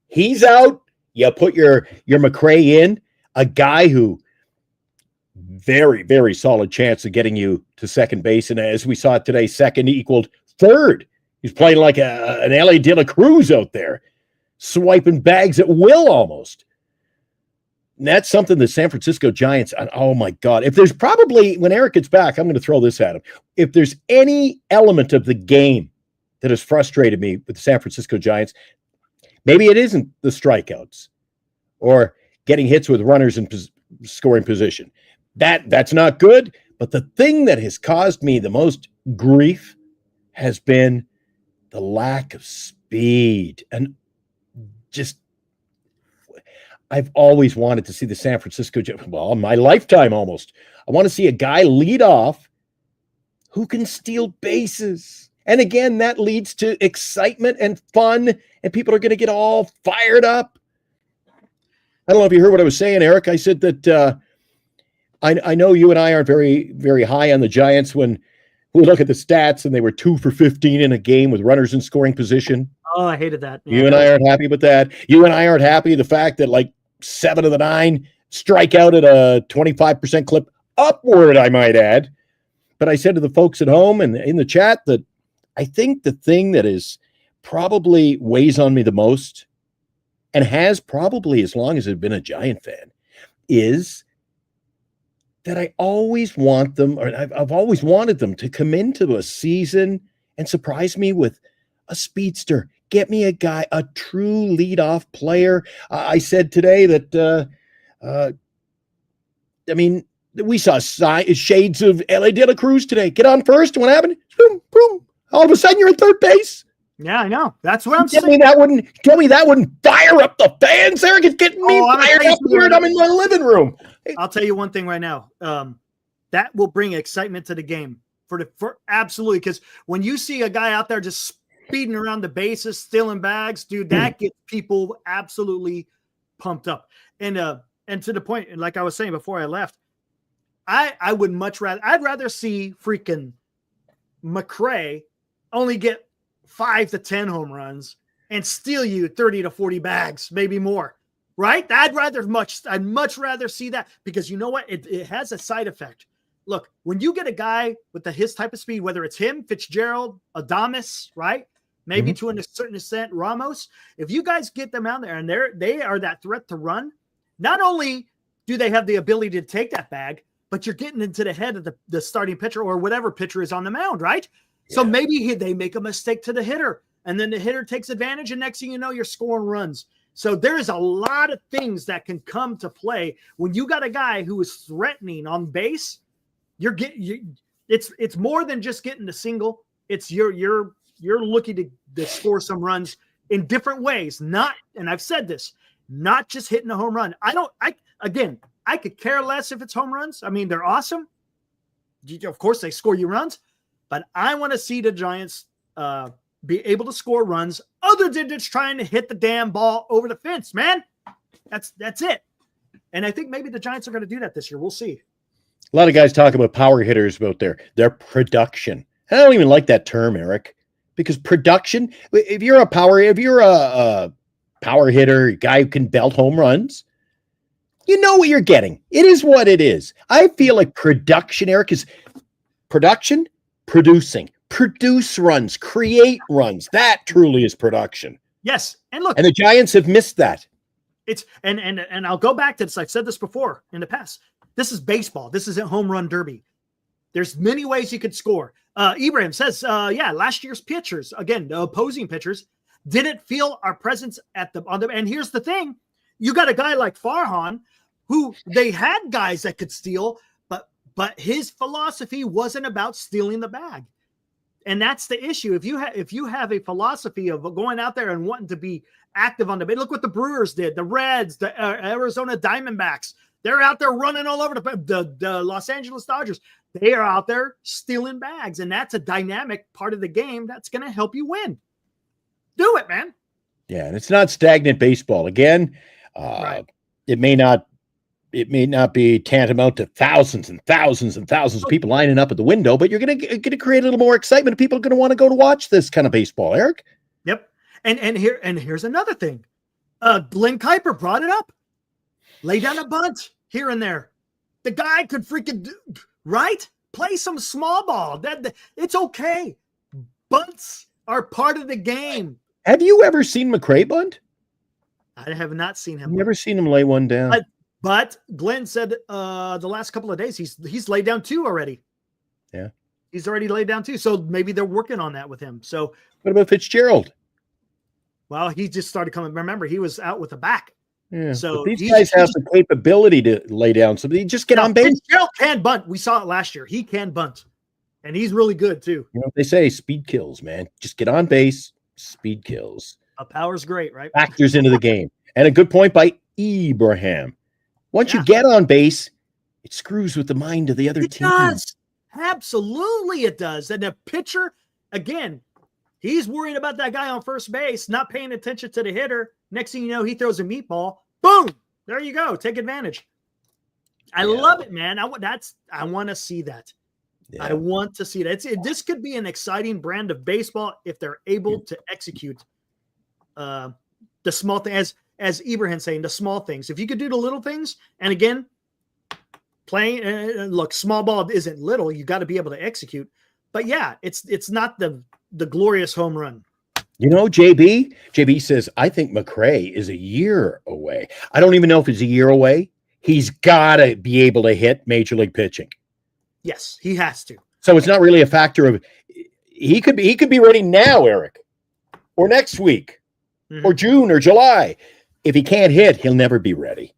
He's out. You put your McCray in, a guy who very, very solid chance of getting you to second base. And as we saw today, second equaled third. He's playing like an LA De La Cruz out there, swiping bags at will almost. And that's something the San Francisco Giants, oh my God. If there's probably, when Eric gets back, I'm going to throw this at him. If there's any element of the game that has frustrated me with the San Francisco Giants, maybe it isn't the strikeouts or getting hits with runners in scoring position. That's not good. But the thing that has caused me the most grief has been the lack of speed. And just, I've always wanted to see the San Francisco, well, my lifetime almost. I want to see a guy lead off who can steal bases. And again, that leads to excitement and fun, and people are going to get all fired up. I don't know if you heard what I was saying, Eric. I said that I know you and I aren't very, very high on the Giants when we look at the stats and they were 2 for 15 in a game with runners in scoring position. Oh, I hated that. You and I aren't happy with that. You and I aren't happy with the fact that like 7 of the 9 strike out at a 25% clip upward, I might add. But I said to the folks at home and in the chat that I think the thing that is probably weighs on me the most, and has probably as long as I've been a Giant fan, is that I always want them, or I've always wanted them to come into a season and surprise me with a speedster. Get me a guy, a true leadoff player. I said today that, we saw shades of LA De La Cruz today. Get on first. What happened? Boom, boom. All of a sudden, you're in third base. Yeah, I know. That's what I'm Tell saying. me that wouldn't fire up the fans. Eric, it's getting me fired up here, and I'm in my living room. I'll tell you one thing right now. That will bring excitement to the game for absolutely, because when you see a guy out there just speeding around the bases, stealing bags, dude, that gets people absolutely pumped up. And to the point, and like I was saying before I left, I would I'd rather see freaking McCray only get 5 to 10 home runs and steal you 30 to 40 bags, maybe more, right? I'd much rather see that, because you know what? It has a side effect. Look, when you get a guy with his type of speed, whether it's him, Fitzgerald, Adames, right? Maybe to a certain extent, Ramos, if you guys get them out there and they are that threat to run, not only do they have the ability to take that bag, but you're getting into the head of the starting pitcher or whatever pitcher is on the mound, right? Yeah. So maybe they make a mistake to the hitter, and then the hitter takes advantage, and next thing you know, you're scoring runs. So there's a lot of things that can come to play when you got a guy who is threatening on base. It's more than just getting the single. It's you're looking to score some runs in different ways. Not, and I've said this, not just hitting a home run. I could care less if it's home runs. I mean, they're awesome. Of course, they score you runs, but I want to see the Giants be able to score runs other than just trying to hit the damn ball over the fence, man. That's it. And I think maybe the Giants are going to do that this year. We'll see. A lot of guys talk about power hitters about their production. I don't even like that term, Eric, because production, if you're a power hitter, a guy who can belt home runs, you know what you're getting. It is what it is. I feel like production, Eric, is production, producing, produce runs, create runs. That truly is production. Yes. And look, and the Giants have missed that. It's and I'll go back to this. I've said this before in the past. This is baseball. This isn't home run derby. There's many ways you could score. Ibrahim says, last year's pitchers, again, the opposing pitchers, didn't feel our presence on the. And here's the thing. You got a guy like Farhan, who they had guys that could steal, but his philosophy wasn't about stealing the bag. And that's the issue. If you have a philosophy of going out there and wanting to be active on the base, look what the Brewers did, the Reds, the Arizona Diamondbacks. They're out there running all over the Los Angeles Dodgers. They are out there stealing bags, and that's a dynamic part of the game that's going to help you win. Do it, man. Yeah, and it's not stagnant baseball. Again, Right. it may not be tantamount to thousands and thousands and thousands of people lining up at the window, but you're going to create a little more excitement. People are going to want to go to watch this kind of baseball, Eric. Yep. And here's another thing. Glenn Kuiper brought it up. Lay down a bunt here and there. The guy could freaking right? Play some small ball. It's okay. Bunts are part of the game. Have you ever seen McCray bunt? I have not seen him. I've never seen him lay one down. But Glenn said the last couple of days he's laid down 2 already. Yeah. He's already laid down 2. So maybe they're working on that with him. So What about Fitzgerald? well, he just started coming. Remember, he was out with a back. Yeah. So But these guys have the capability to lay down somebody. Just get on base. Fitzgerald can bunt. We saw it last year. He can bunt. And he's really good too. You know what they say, speed kills, man. Just get on base. Speed kills. Power's great, right? Factors into the game. And a good point by Ibrahim. Once you get on base, it screws with the mind of the other team. It does. Absolutely it does. And the pitcher, again, he's worried about that guy on first base, not paying attention to the hitter. Next thing you know, he throws a meatball. Boom. There you go. Take advantage. I love it, man. I want to see that. Yeah. I want to see that. This could be an exciting brand of baseball if they're able to execute the small thing, as Ibrahim saying, the small things. If you could do the little things, and again, playing. Look, small ball isn't little. You got to be able to execute. But yeah, it's not the glorious home run. You know, JB says, I think McCray is a year away. I don't even know if it's a year away. He's got to be able to hit major league pitching. Yes, he has to. So it's not really a factor of he could be ready now, Eric, or next week, or June or July. If he can't hit, he'll never be ready.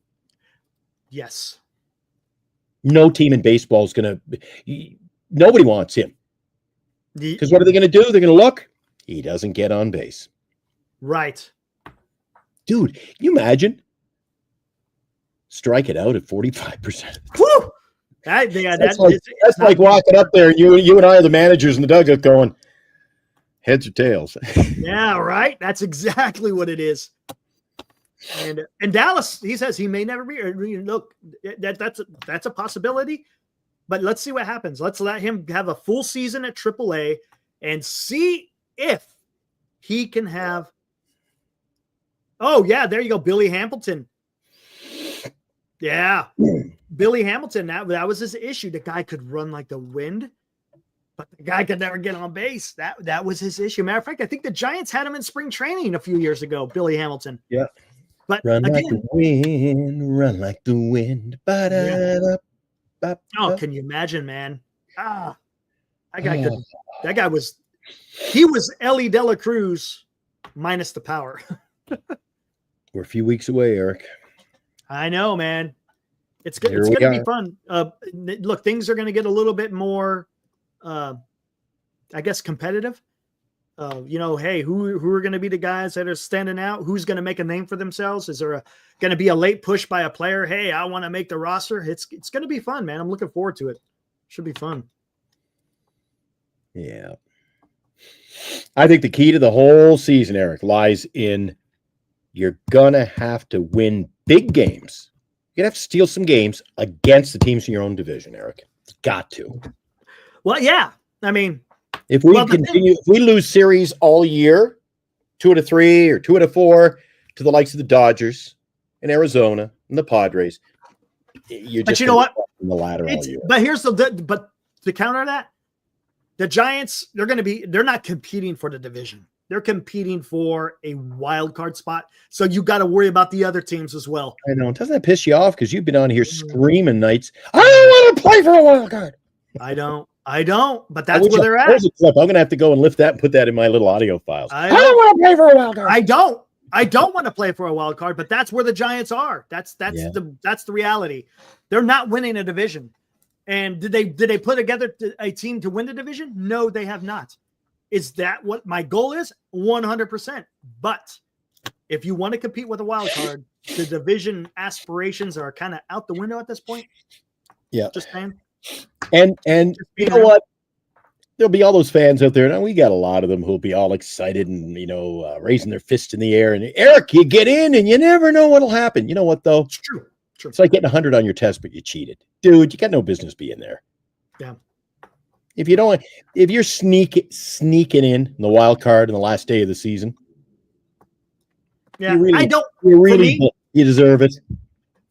Yes. No team in baseball is going to – nobody wants him. Because what are they going to do? They're going to look. He doesn't get on base. Right. Dude, can you imagine? Strike it out at 45%. Woo! That's like walking up there and you and I are the managers in the dugout going, heads or tails. Yeah, right. That's exactly what it is. And Dallas, he says he may never be. Look, that's a possibility. But let's see what happens. Let's let him have a full season at AAA and see if he can have. Oh yeah, there you go, Billy Hamilton. Yeah, Billy Hamilton. That was his issue. The guy could run like the wind, but the guy could never get on base. That was his issue. Matter of fact, I think the Giants had him in spring training a few years ago. Billy Hamilton. Yeah. But run again, like the wind, run like the wind. Oh, can you imagine, man? That guy was Ellie De La Cruz minus the power. We're a few weeks away, Eric. I know, man. It's good. Here It's we going to are. be fun. Look, things are going to get a little bit more, I guess, competitive. Hey, who are going to be the guys that are standing out? Who's going to make a name for themselves? Is there going to be a late push by a player? Hey, I want to make the roster. It's going to be fun, man. I'm looking forward to it. Should be fun. Yeah. I think the key to the whole season, Eric, lies in you're going to have to win big games. You're going to have to steal some games against the teams in your own division, Eric. Got to. Well, yeah. I mean, if we lose series all year, 2 out of 3 or 2 out of 4 to the likes of the Dodgers and Arizona and the Padres, you're just but you know what? In the ladder all year. But but to counter that, the Giants, they're not competing for the division. They're competing for a wild card spot. So you got to worry about the other teams as well. I know. Doesn't that piss you off? Because you've been on here screaming nights. I don't want to play for a wild card. I don't. But that's where they're at. There's a clip. I'm going to have to go and lift that and put that in my little audio files. I don't want to play for a wild card. I don't want to play for a wild card, but that's where the Giants are. That's the reality. They're not winning a division. And did they put together a team to win the division? No, they have not. Is that what my goal is? 100%. But if you want to compete with a wild card, the division aspirations are kind of out the window at this point. Yeah. Just saying. And you being know real. what? There'll be all those fans out there, and we got a lot of them who'll be all excited and, raising their fists in the air. And Eric, you get in and you never know what'll happen. You know what, though? It's true. True. It's like getting 100 on your test, but you cheated. Dude, you got no business being there. Yeah. If you're sneaking in the wild card in the last day of the season, Yeah. you deserve it.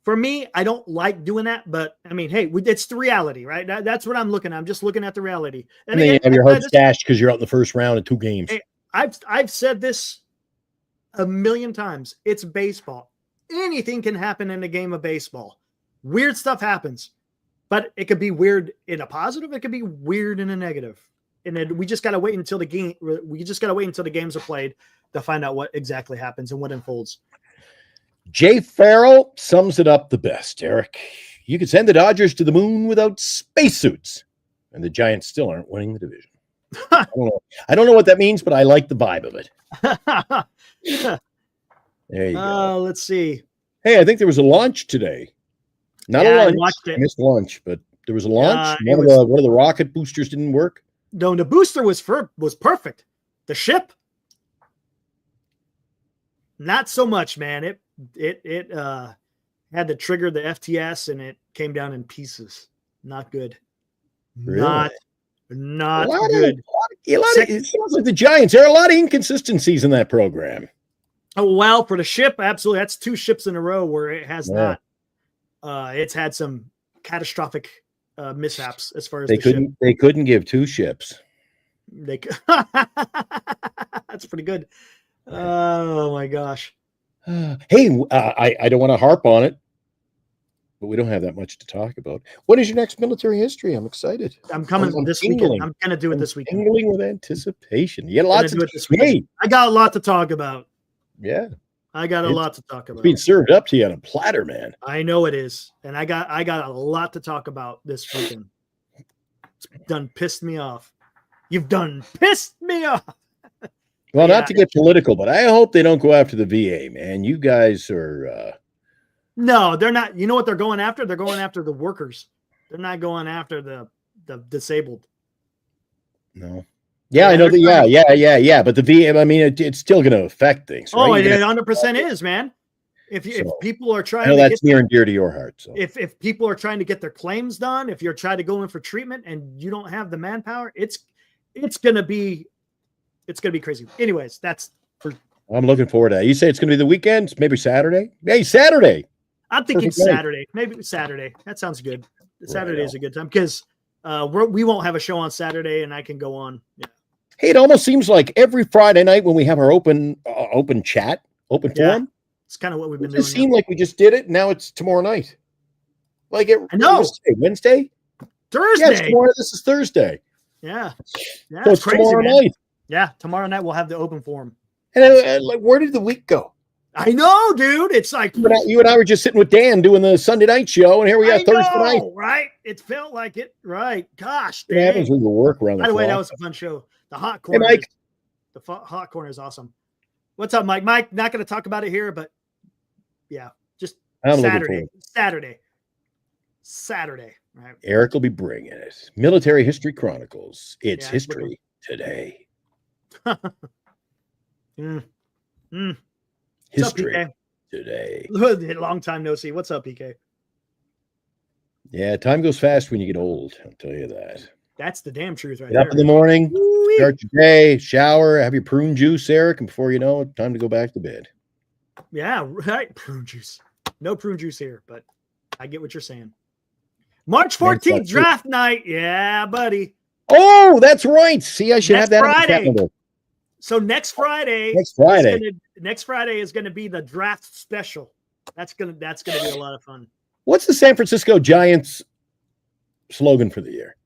For me, I don't like doing that, but I mean, hey, it's the reality, right? That's what I'm looking at. I'm just looking at the reality. And then you have your hopes dashed because you're out in the first round of 2 games. Hey, I've said this a million times. It's baseball. Anything can happen in a game of baseball. Weird stuff happens, but it could be weird in a positive. It could be weird in a negative. And then we just got to wait until the game. We just got to wait until the games are played to find out what exactly happens and what unfolds. Jay Farrell sums it up the best, Eric. You could send the Dodgers to the moon without spacesuits, and the Giants still aren't winning the division. I don't know what that means, but I like the vibe of it. There you go. Let's see. Hey, I think there was a launch today. Not Yeah, a I lunch. watched it. I missed lunch, but there was a launch. it One of the rocket boosters didn't work. No, the booster was perfect. The ship, not so much, man. It had to trigger the FTS and it came down in pieces. Not good. Really? Not good. It sounds like the Giants. There are a lot of inconsistencies in that program. Oh, well, for the ship, absolutely. That's 2 ships in a row where it has not. It's had some catastrophic mishaps as far as They couldn't give 2 ships. That's pretty good. Oh my gosh. Hey, I don't want to harp on it, but we don't have that much to talk about. What is your next military history? I'm excited. I'm coming this weekend. I'm gonna do it this weekend. Tingling with anticipation. You got lots of this weekend. I got a lot to talk about. Yeah. I got a lot to talk about. It's being served up to you on a platter, man. I know it is. And I got a lot to talk about this weekend. It's done pissed me off. You've done pissed me off. Well, not to get political, but I hope they don't go after the VA, man. You guys are No, they're not. You know what they're going after? They're going after the workers. They're not going after the disabled. No. Yeah, I know that. Yeah. But the VA, I mean, it's still going to affect things. Right? Oh, it 100% is, man. If people are trying, I know that's near and dear to your heart. So if people are trying to get their claims done, if you're trying to go in for treatment and you don't have the manpower, it's gonna be crazy. Anyways, I'm looking forward to that. You say it's going to be the weekend, maybe Saturday. Hey, Saturday. I'm thinking Perfect Saturday. Maybe Saturday. That sounds good. Saturday is a good time because we won't have a show on Saturday, and I can go on. Yeah. Hey, it almost seems like every Friday night when we have our open chat, open forum, it's kind of what we've been doing. It seemed like we just did it. Now it's tomorrow night. Like I know. Wednesday, Thursday. Yeah, tomorrow. This is Thursday. Yeah, so it's crazy, tomorrow man. night. Yeah, tomorrow night we'll have the open forum. And like, where did the week go? I know, dude. It's like you and I were just sitting with Dan doing the Sunday night show, and here we are Thursday night. Right? It felt like it. Right? Gosh, it happens when you work around. By the way, that was a fun show. The hot corner. Hey, Mike. The hot corner is awesome. What's up, Mike? Mike, not going to talk about it here, but yeah, just Saturday. Right? Eric will be bringing it. Military History Chronicles. It's history today. History up, today. Long time no see. What's up, PK? Yeah, time goes fast when you get old. I'll tell you that. That's the damn truth, right Get up in the morning, start your day, shower, have your prune juice, Eric, and before you know it, time to go back to bed. Yeah, right. Prune juice. No prune juice here, but I get what you're saying. March 14th, draft night. Yeah, buddy. Oh, that's right. See, I should have that Friday. So next Friday is going to be the draft special. That's going to be a lot of fun. What's the San Francisco Giants slogan for the year?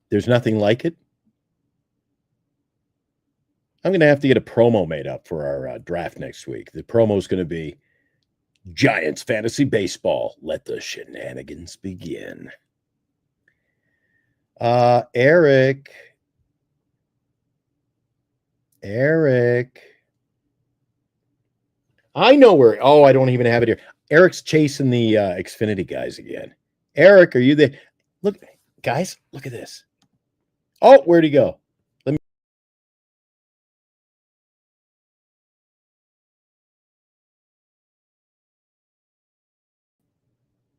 There's nothing like it. I'm going to have to get a promo made up for our draft next week. The promo is going to be Giants Fantasy Baseball. Let the shenanigans begin. Eric. I know where. Oh, I don't even have it here. Eric's chasing the Xfinity guys again. Eric, are you there? Look, guys, look at this. Oh, where'd he go?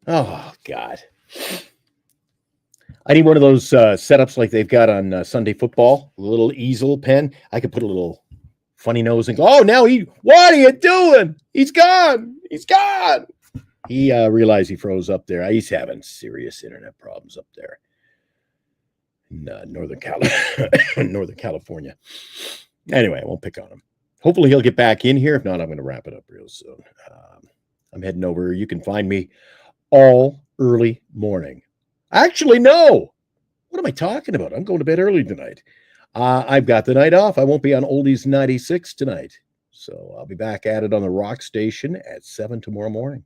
Oh, God. I need one of those setups like they've got on Sunday Football, a little easel pen. I could put a little funny nose and go, oh, now what are you doing? He's gone. He's gone. He realized he froze up there. He's having serious internet problems up there in Northern California. Anyway, I won't pick on him. Hopefully he'll get back in here. If not, I'm going to wrap it up real soon. I'm heading over. You can find me all early morning. Actually, no. What am I talking about? I'm going to bed early tonight. I've got the night off. I won't be on Oldies 96 tonight. So I'll be back at it on the rock station at 7 tomorrow morning.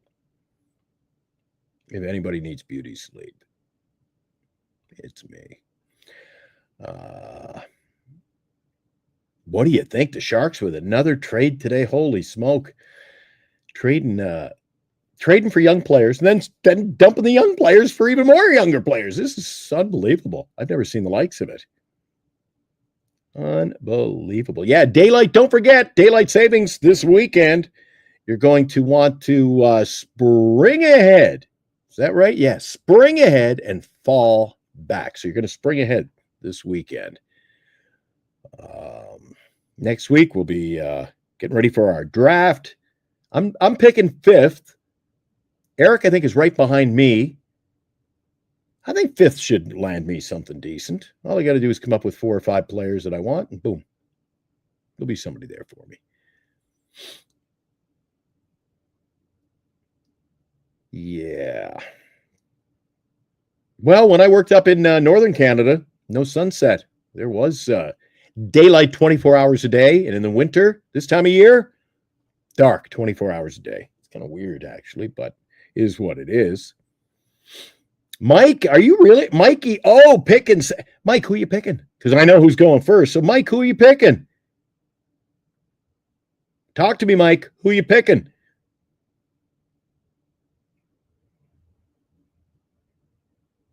If anybody needs beauty sleep, it's me. What do you think? The Sharks with another trade today? Holy smoke. Trading for young players and then dumping the young players for even more younger players. This is unbelievable. I've never seen the likes of it. Unbelievable. Yeah, daylight. Don't forget, daylight savings this weekend. You're going to want to spring ahead. Is that right? Yeah, spring ahead and fall back. So you're going to spring ahead this weekend. Next week, we'll be getting ready for our draft. I'm picking 5th. Eric, I think, is right behind me. I think 5th should land me something decent. All I got to do is come up with 4 or 5 players that I want, and boom, there'll be somebody there for me. Yeah. Well, when I worked up in northern Canada, no sunset. There was daylight 24 hours a day, and in the winter, this time of year, dark 24 hours a day. It's kind of weird, actually, but is what it is. Mike, are you really? Mikey, picking. Mike, who are you picking? Because I know who's going first. So, Mike, who are you picking? Talk to me, Mike. Who are you picking?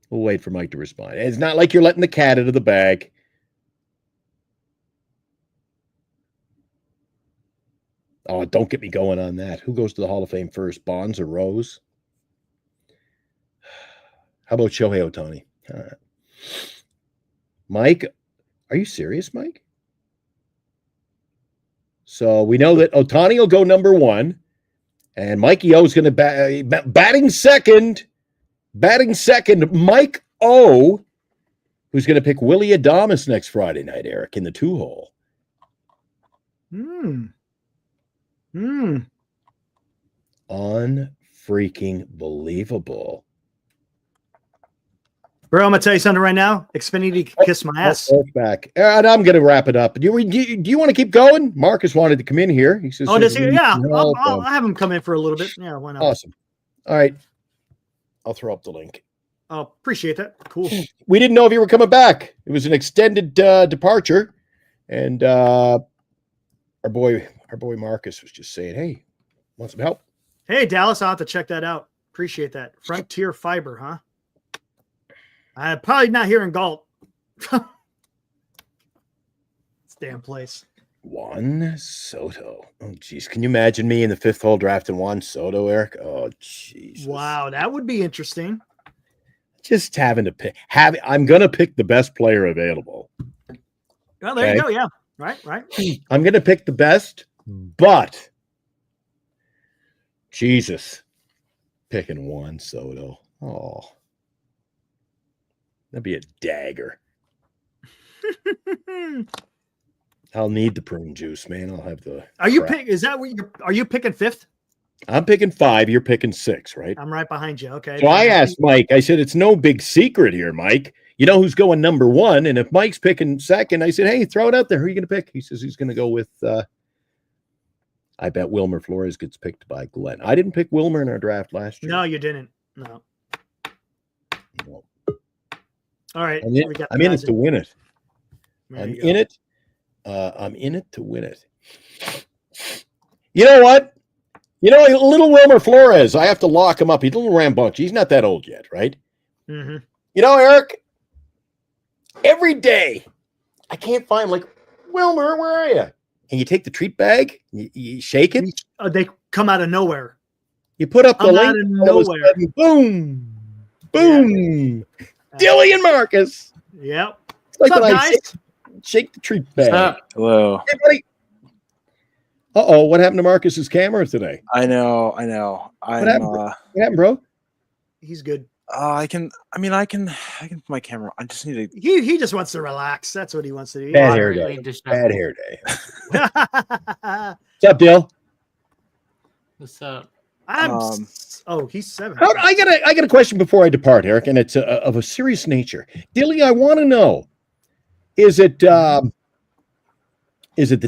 We'll wait for Mike to respond. It's not like you're letting the cat out of the bag. Oh, don't get me going on that. Who goes to the Hall of Fame first, Bonds or Rose? How about Shohei Ohtani? Mike, are you serious, Mike? So we know that Ohtani will go number 1, and Mikey O is going to batting second. Batting second, Mike O, who's going to pick Willie Adames next Friday night, Eric, in the 2-hole. Unfreaking believable. Bro, I'm going to tell you something right now. Xfinity kiss my ass. Back. And I'm going to wrap it up. Do you want to keep going? Marcus wanted to come in here. He says, does he? Yeah, I'll have him come in for a little bit. Yeah, why not? Awesome. All right. I'll throw up the link. Oh, appreciate that. Cool. We didn't know if you were coming back. It was an extended departure. And our boy Marcus was just saying, hey, want some help? Hey, Dallas, I'll have to check that out. Appreciate that. Frontier Fiber, huh? I'm probably not here in Galt. This damn place. Juan Soto. Oh, geez. Can you imagine me in the 5th hole drafting Juan Soto, Eric? Oh, jeez. Wow, that would be interesting. Just having to pick. I'm going to pick the best player available. Well, there you go. Yeah. Right. I'm going to pick the best, but Jesus, picking Juan Soto. Oh, that'd be a dagger. I'll need the prune juice, man. I'll have the. Are you pick? Is that what are you picking 5th? I'm picking 5. You're picking 6, right? I'm right behind you. Okay. So I asked Mike. I said, "It's no big secret here, Mike. You know who's going number 1?" And if Mike's picking 2nd, I said, "Hey, throw it out there. Who are you going to pick?" He says he's going to go with. I bet Wilmer Flores gets picked by Glenn. I didn't pick Wilmer in our draft last year. No, you didn't. No. All right. I'm in, we got I'm in it guys to win it. There I'm you go. in it. I'm in it to win it. You know what? Little Wilmer Flores, I have to lock him up. He's a little rambunctious. He's not that old yet, right? Mm-hmm. Eric, every day I can't find, like, Wilmer, where are you? And you take the treat bag, you shake it, They come out of nowhere. you put up the I'm link, out of all of a nowhere. sudden, boom, boom. Dilly and Marcus. Yep. It's like What's when up, I guys? shake the treat bag. Hello. Hey, buddy. Uh-oh, what happened to Marcus's camera today? I know. What happened, bro? He's good. I can put my camera. I just need to. He just wants to relax. That's what he wants to do. Bad hair day. Bad hair day. What's up, Dill? What's up? He's 7. I got a question before I depart, Eric, and it's of a serious nature. Dilly, I want to know: is it the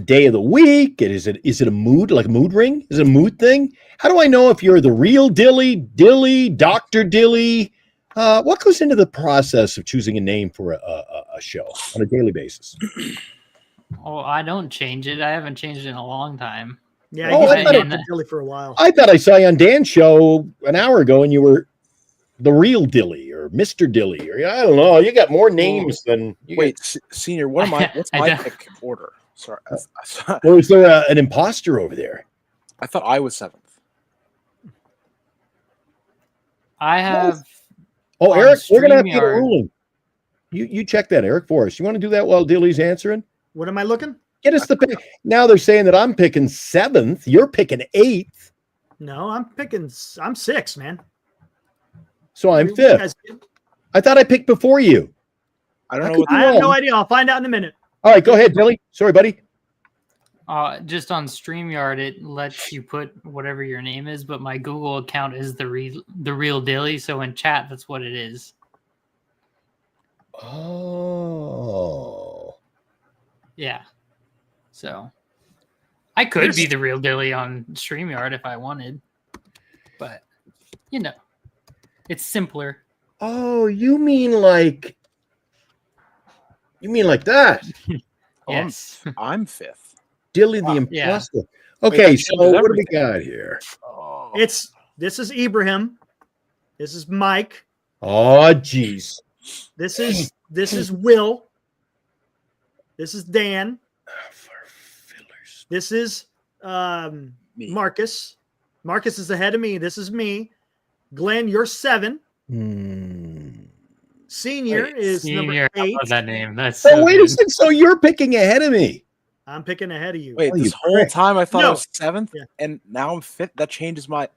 day of the week? Is it a mood, like a mood ring? Is it a mood thing? How do I know if you're the real Dilly, Dr. Dilly? What goes into the process of choosing a name for a show on a daily basis? Oh, I don't change it. I haven't changed it in a long time. Yeah, Oh, he's I been thought getting Dilly for a while. I thought I saw you on Dan's show an hour ago, and you were the real Dilly or Mr. Dilly, or I don't know. You got more names than you Wait, Senior, what am I? What's I my don't- pick order? Sorry, Or is there an imposter over there? I thought I was 7th. I have. Oh, On Eric, we're gonna have to get a StreamYard. ruling. You check that, Eric, for us. You want to do that while Dilly's answering? What am I looking? Get us the pick. Now they're saying that I'm picking 7th. You're picking 8th. No, I'm 6, man. So I'm You 5th. guys- I thought I picked before you. I don't I know could what. be I have no wrong. idea. I'll find out in a minute. All right, go ahead, Dilly. Sorry, buddy. Just on StreamYard, it lets you put whatever your name is, but my Google account is the real Dilly. So in chat, that's what it is. Oh. Yeah. So I could be the real Dilly on StreamYard if I wanted, but it's simpler. Oh, you mean like that? Yes. I'm 5th. Dilly the yeah. imposter. Okay, that so changes what do we everything. got here? Oh. This is Ibrahim. This is Mike. Oh, geez. This is Will. This is Dan. This is Me. Marcus. Marcus is ahead of me. This is me. Glenn, you're 7. Senior Wait, is Senior, number I 8. love that name. That's Oh, so wait a good. second. So you're picking ahead of me. I'm picking ahead of you. Wait, Oh, you this whole prick. time I thought I No. was 7th, Yeah. and now I'm 5th. That changes my. To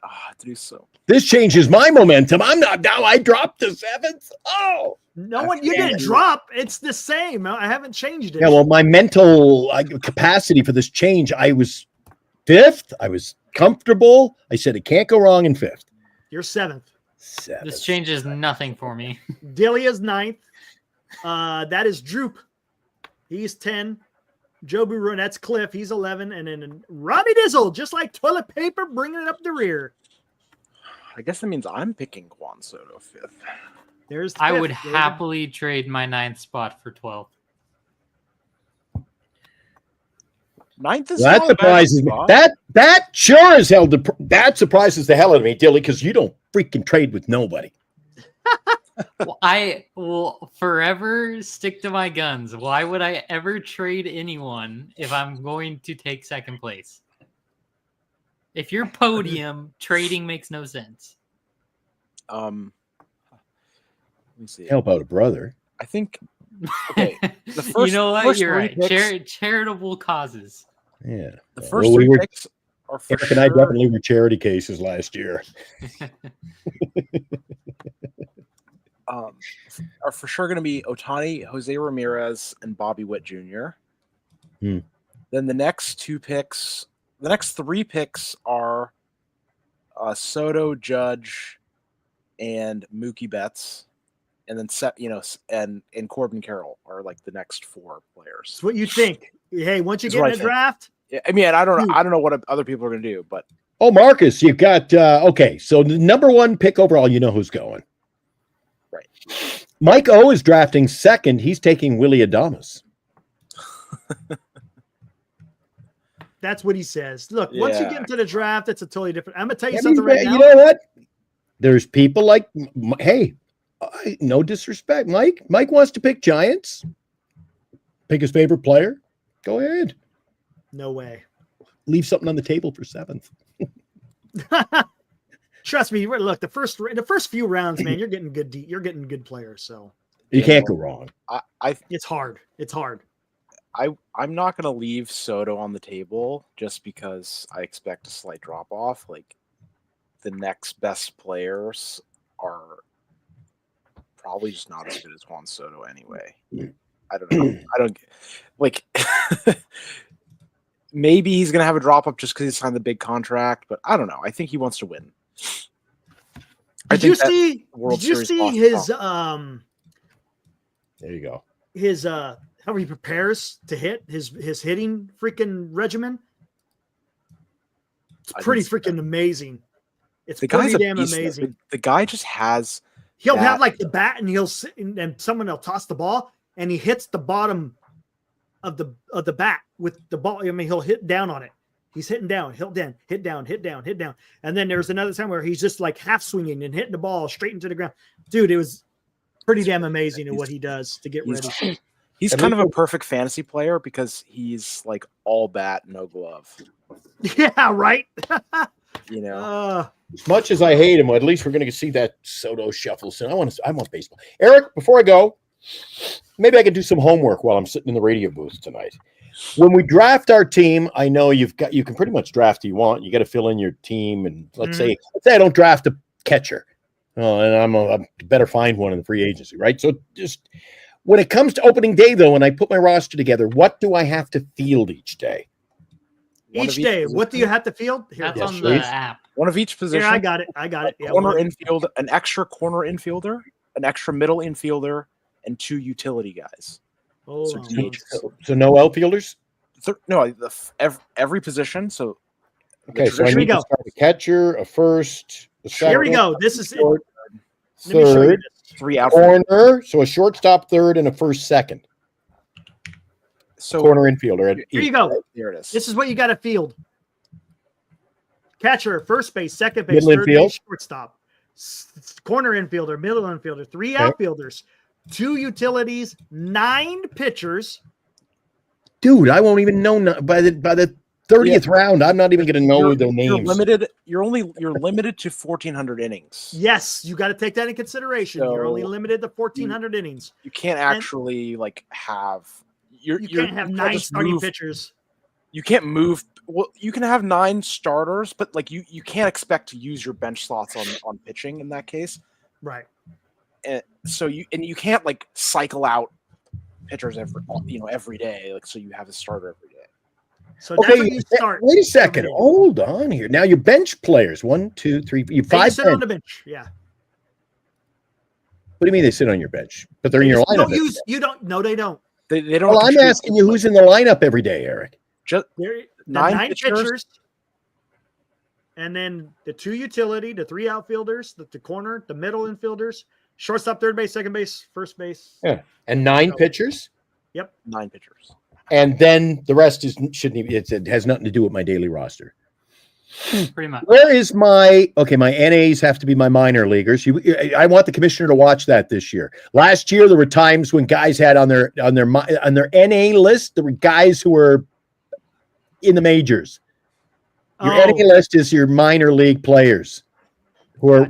do so. This changes my momentum. I'm not now. I dropped to 7th. Oh. No one, you didn't drop. It's the same. I haven't changed it. Yeah, well, my mental capacity for this change, I was 5th. I was comfortable. I said it can't go wrong in 5th. You're 7th. 7th. This changes nothing for me. Delia's 9th. That is Droop. He's 10. Joe Burrow, that's Cliff. He's 11. And then Robbie Dizzle, just like toilet paper, bringing it up the rear. I guess that means I'm picking Juan Soto 5th. There's the I fifth, would David. happily trade my 9th spot for 12th. 9th is That not a bad surprises me. spot. That sure as hell. That surprises the hell out of me, Dilly, because you don't freaking trade with nobody. Well, I will forever stick to my guns. Why would I ever trade anyone if I'm going to take second place? If you're podium, trading makes no sense. Let me see. Help out a brother. I think. Okay, the You first- know what? first You're three right. picks- Charitable causes. Yeah. The Yeah. first Well, we three were- picks are for Eric and I sure. definitely were charity cases last year. Are for sure going to be Ohtani, Jose Ramirez, and Bobby Witt Jr. Hmm. Then the next 3 picks are Soto, Judge, and Mookie Betts, and then and Corbin Carroll are like the next 4 players. It's what you think. Hey, once you It's get what in I a think. draft, Yeah, I mean, I don't know what other people are going to do, but Oh, Marcus, you've got okay. So the number 1 pick overall, you know who's going. Right. Mike O is drafting second. He's taking Willie Adames. That's what he says. Look, once you Yeah. get into the draft, it's a totally different. I'm gonna tell you I something mean, right now. you know what? There's people like, hey, no disrespect. Mike wants to pick Giants. Pick his favorite player. Go ahead. No way. Leave something on the table for 7th. Trust me. Look, the first few rounds, man, you're getting good players. So You can't go wrong. it's hard. It's hard. I'm not going to leave Soto on the table just because I expect a slight drop off. Like the next best players are probably just not as good as Juan Soto anyway. I don't know. I don't like. Maybe he's going to have a drop up just because he signed the big contract, but I don't know. I think he wants to win. Did you see his There you go. his how he prepares to hit his hitting freaking regimen? It's pretty freaking amazing. It's pretty damn amazing. The guy just has. He'll have like the bat, and he'll sit, and someone will toss the ball, and he hits the bottom of the bat with the ball. I mean, he'll hit down on it. He's hitting down, hit down. And then there's another time where he's just like half swinging and hitting the ball straight into the ground. Dude, it was pretty damn amazing in what he does to get ready. He's kind of a perfect fantasy player because he's like all bat, no glove. Yeah, right. You know, as much as I hate him, at least we're going to see that Soto shuffle soon. I want baseball. Eric, before I go, maybe I can do some homework while I'm sitting in the radio booth tonight. When we draft our team, I know you can pretty much draft who you want. You got to fill in your team, and let's say I don't draft a catcher, and I better find one in the free agency, right? So just when it comes to opening day, though, when I put my roster together, what do I have to field each day? Each day, what do you have to field? Here, That's on the app. One of each position. Here, I got it. Yeah, corner infield, an extra corner infielder, an extra middle infielder, and 2 utility guys. So no outfielders? No, every position. So okay, so I need to start a catcher, a first, a second. Here we go. This is short, let me show you third, this. 3 out corner, so a shortstop, third, and a first, second. So corner infielder. Here you go. There it is. This is what you got to field. Catcher, first base, second base, Middle third infield. base, shortstop, corner infielder, middle infielder, 3 outfielders, 2 utilities, 9 pitchers. Dude, I won't even know by the 30th round. I'm not even going to know their names. You're limited to 1,400 innings. Yes, you got to take that in consideration. So you're only limited to 1,400 innings. You can't actually have. You can't have 9 starting pitchers. You can't move. Well, you can have 9 starters, but like you can't expect to use your bench slots on pitching in that case. Right. And so you can't like cycle out pitchers every day, like so you have a starter every day. So that's when you start. Wait a second. Hold on here. Now your bench players, 1, 2, 3, you have 5. They sit on the bench. Yeah. What do you mean they sit on your bench? But they're in your lineup. You don't. No, they don't. They don't. Well, I'm asking you who's in the lineup every day, Eric. Just the 9 pitchers, and then the 2 utility, the 3 outfielders, the corner, the middle infielders, shortstop, third base, second base, first base. Yeah, and 9 pitchers. Yep, 9 pitchers. And then the rest it has nothing to do with my daily roster. Pretty much. Where is my NAs have to be my minor leaguers. I want the commissioner to watch that this year. Last year there were times when guys had on their NA list, there were guys who were in the majors. Your NA list is your minor league players who are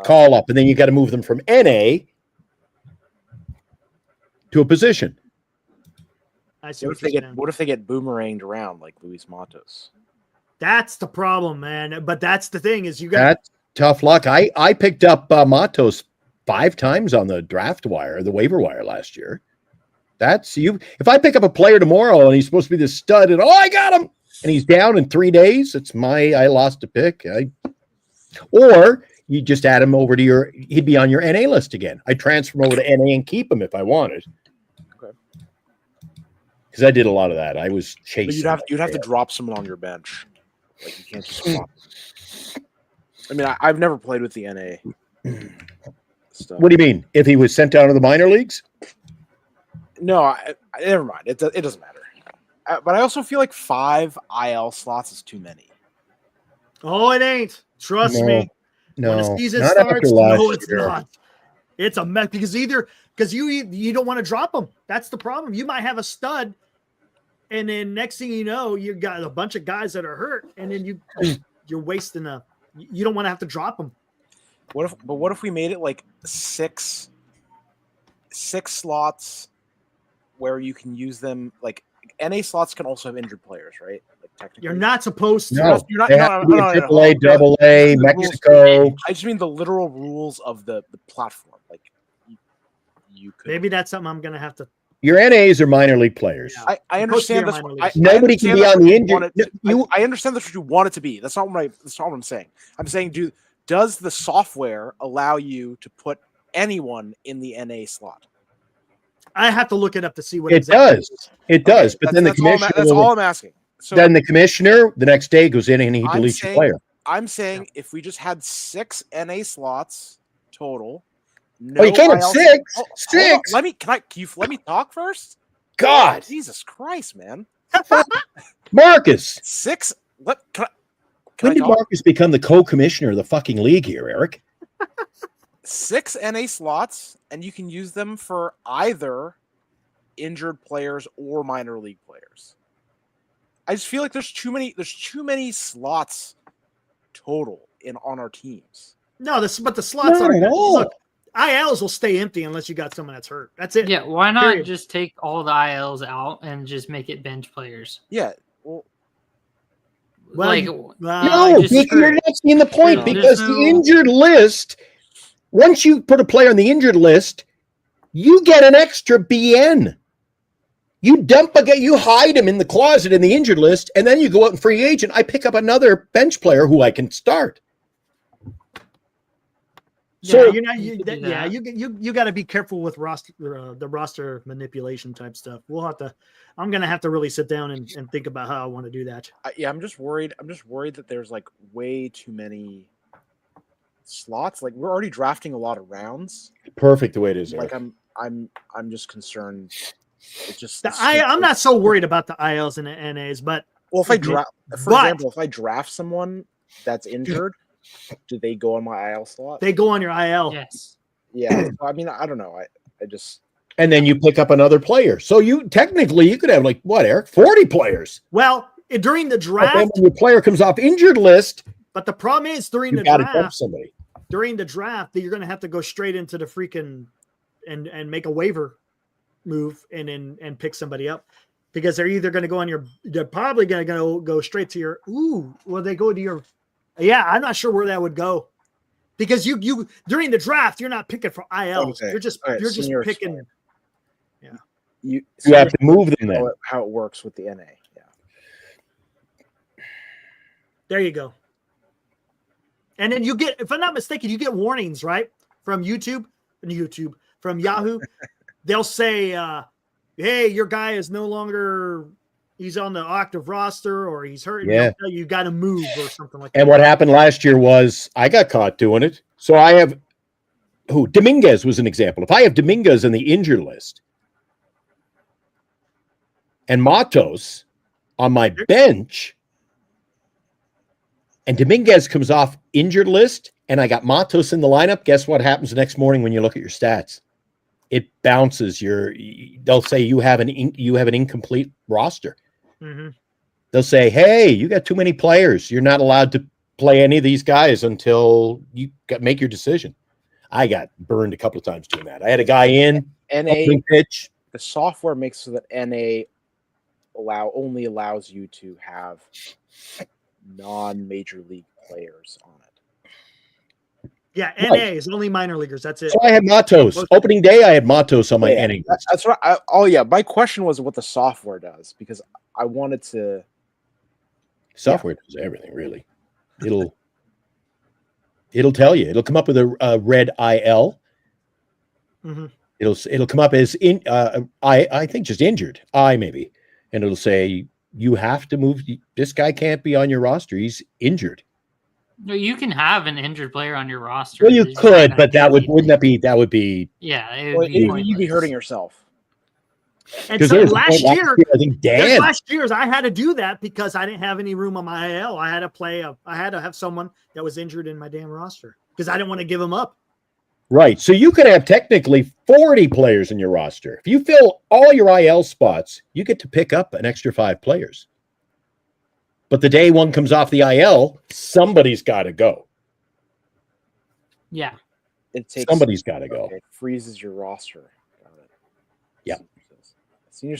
call up, and then you got to move them from NA to a position. I see What if they get boomeranged around like Luis Matos? That's the problem, man. But that's the thing is That's tough luck. I picked up Matos 5 times on the draft wire, the waiver wire last year. That's you. If I pick up a player tomorrow and he's supposed to be the stud, and I got him, and he's down in 3 days, I lost a pick. Or you just add him over to he'd be on your NA list again. I transfer him over to NA and keep him if I wanted. Because I did a lot of that. I was chasing. But you'd have to drop someone on your bench. Like you can't just swap. I mean, I've never played with the NA, So What do you mean? If he was sent down to the minor leagues? no, never mind. It doesn't matter. But I also feel like 5 IL slots is too many. Oh, it ain't. Trust No. me. No, When the season not starts, after last no, it's year. not. It's a mess because you don't want to drop them. That's the problem. You might have a stud, and then next thing you know, you got a bunch of guys that are hurt, and then you're wasting you don't want to have to drop them. What if we made it like 6 slots where you can use them? Like NA slots can also have injured players, right? Like technically, You're not supposed to. No, You're not. they have to be in AAA, Double A, The rules- Mexico. I just mean the literal rules of the platform. Like you could. Maybe that's something I'm gonna have to. Your NAs are minor league players. Yeah. I understand this. Minor leagues. Nobody can be on the injured. I understand that's what you want it to be. That's not what I'm saying. I'm saying, does the software allow you to put anyone in the NA slot? I have to look it up to see what It exactly does. It does. But then the commissioner. That's all I'm asking. So then the commissioner the next day goes in and he I'm deletes your saying- player. I'm saying if we just had 6 NA slots total. Oh, you can't have IL 6. Hold on. 6. Can you let me talk first? God, Jesus Christ, man. Marcus. 6. Can When I did talk? Marcus become the co-commissioner of the fucking league here, Eric? 6 NA slots, and you can use them for either injured players or minor league players. I just feel like there's too many slots total on our teams. No, but the slots Not are at all. look. ILs will stay empty unless you got someone that's hurt. That's it. Yeah, why not Period. just take all the ILs out and just make it bench players? Yeah, well, Well, like, you- No, just because screw you're it. not seeing the point No. because There's the no- injured list, once you put a player on the injured list, you get an extra BN. You dump a guy, you hide him in the closet in the injured list, and then you go out and free agent. I pick up another bench player who I can start. So yeah, you're not. you could do Yeah, that. you got to be careful with the roster manipulation type stuff. We'll have to. I'm gonna have to really sit down and think about how I want to do that. I'm just worried. I'm just worried that there's like way too many slots. Like we're already drafting a lot of rounds. Perfect the way it is. Like Eric. I'm just concerned. It just I'm not so worried about the ILs and the NAs, but Well, if I draft, for But- example, if I draft someone that's injured, do they go on my IL slot? they go on your IL. Yes. Yeah, I mean, I don't know. I just And then you pick up another player. So you technically you could have like what, Eric? 40 players. Well, during the But then draft, when your player comes off injured list, but the problem is during you the got to dump draft, somebody. that you're gonna have to go straight into the freaking and make a waiver move and pick somebody up because they're either going to go on they're probably going to go straight to your they go to your I'm not sure where that would go because you during the draft you're not picking for ILs. Okay. You're just All right, you're just senior picking. explain. You have to move them then. how it works with the NA. Yeah. There you go. And then you get, if I'm not mistaken, you get warnings, right? From from Yahoo. They'll say, hey, your guy is no longer, he's on the active roster or he's hurt. Yeah. You got to move or something like that. And what happened last year was I got caught doing it. So I have Dominguez was an example. If I have Dominguez on the injured list and Matos on my bench, and Dominguez comes off injured list, and I got Matos in the lineup, guess what happens the next morning when you look at your stats? It bounces they'll say you have an incomplete roster. Mhm. They'll say, hey, you got too many players. You're not allowed to play any of these guys until you make your decision. I got burned a couple of times doing that. I had a guy in NA opening pitch. the software makes so that NA only allows you to have non-major league players on it. Yeah, Right. NA is only minor leaguers. That's it. So I had Matos. Opening day, I had Matos on my Yeah, NA. That's right. Oh yeah, my question was what the software does because I wanted to. Software does everything, really. It'll tell you. It'll come up with a red IL. Mhm. It'll come up as I think just injured. Maybe. And it'll say you have to move. This guy can't be on your roster. He's injured. No, you can have an injured player on your roster. Well, you It's just not could, gonna but that would be Yeah, it Well, would be you'd be pointless. hurting yourself. And because so there was a point last year, I think there's Dan. last years I had to do that because I didn't have any room on my IL. I had to have someone that was injured in my damn roster because I didn't want to give him up. Right. So you could have technically 40 players in your roster. If you fill all your IL spots, you get to pick up an extra 5 players. But the day one comes off the IL, somebody's got to go. Yeah. Somebody's got to go. It freezes your roster. Got it. Yeah. Senior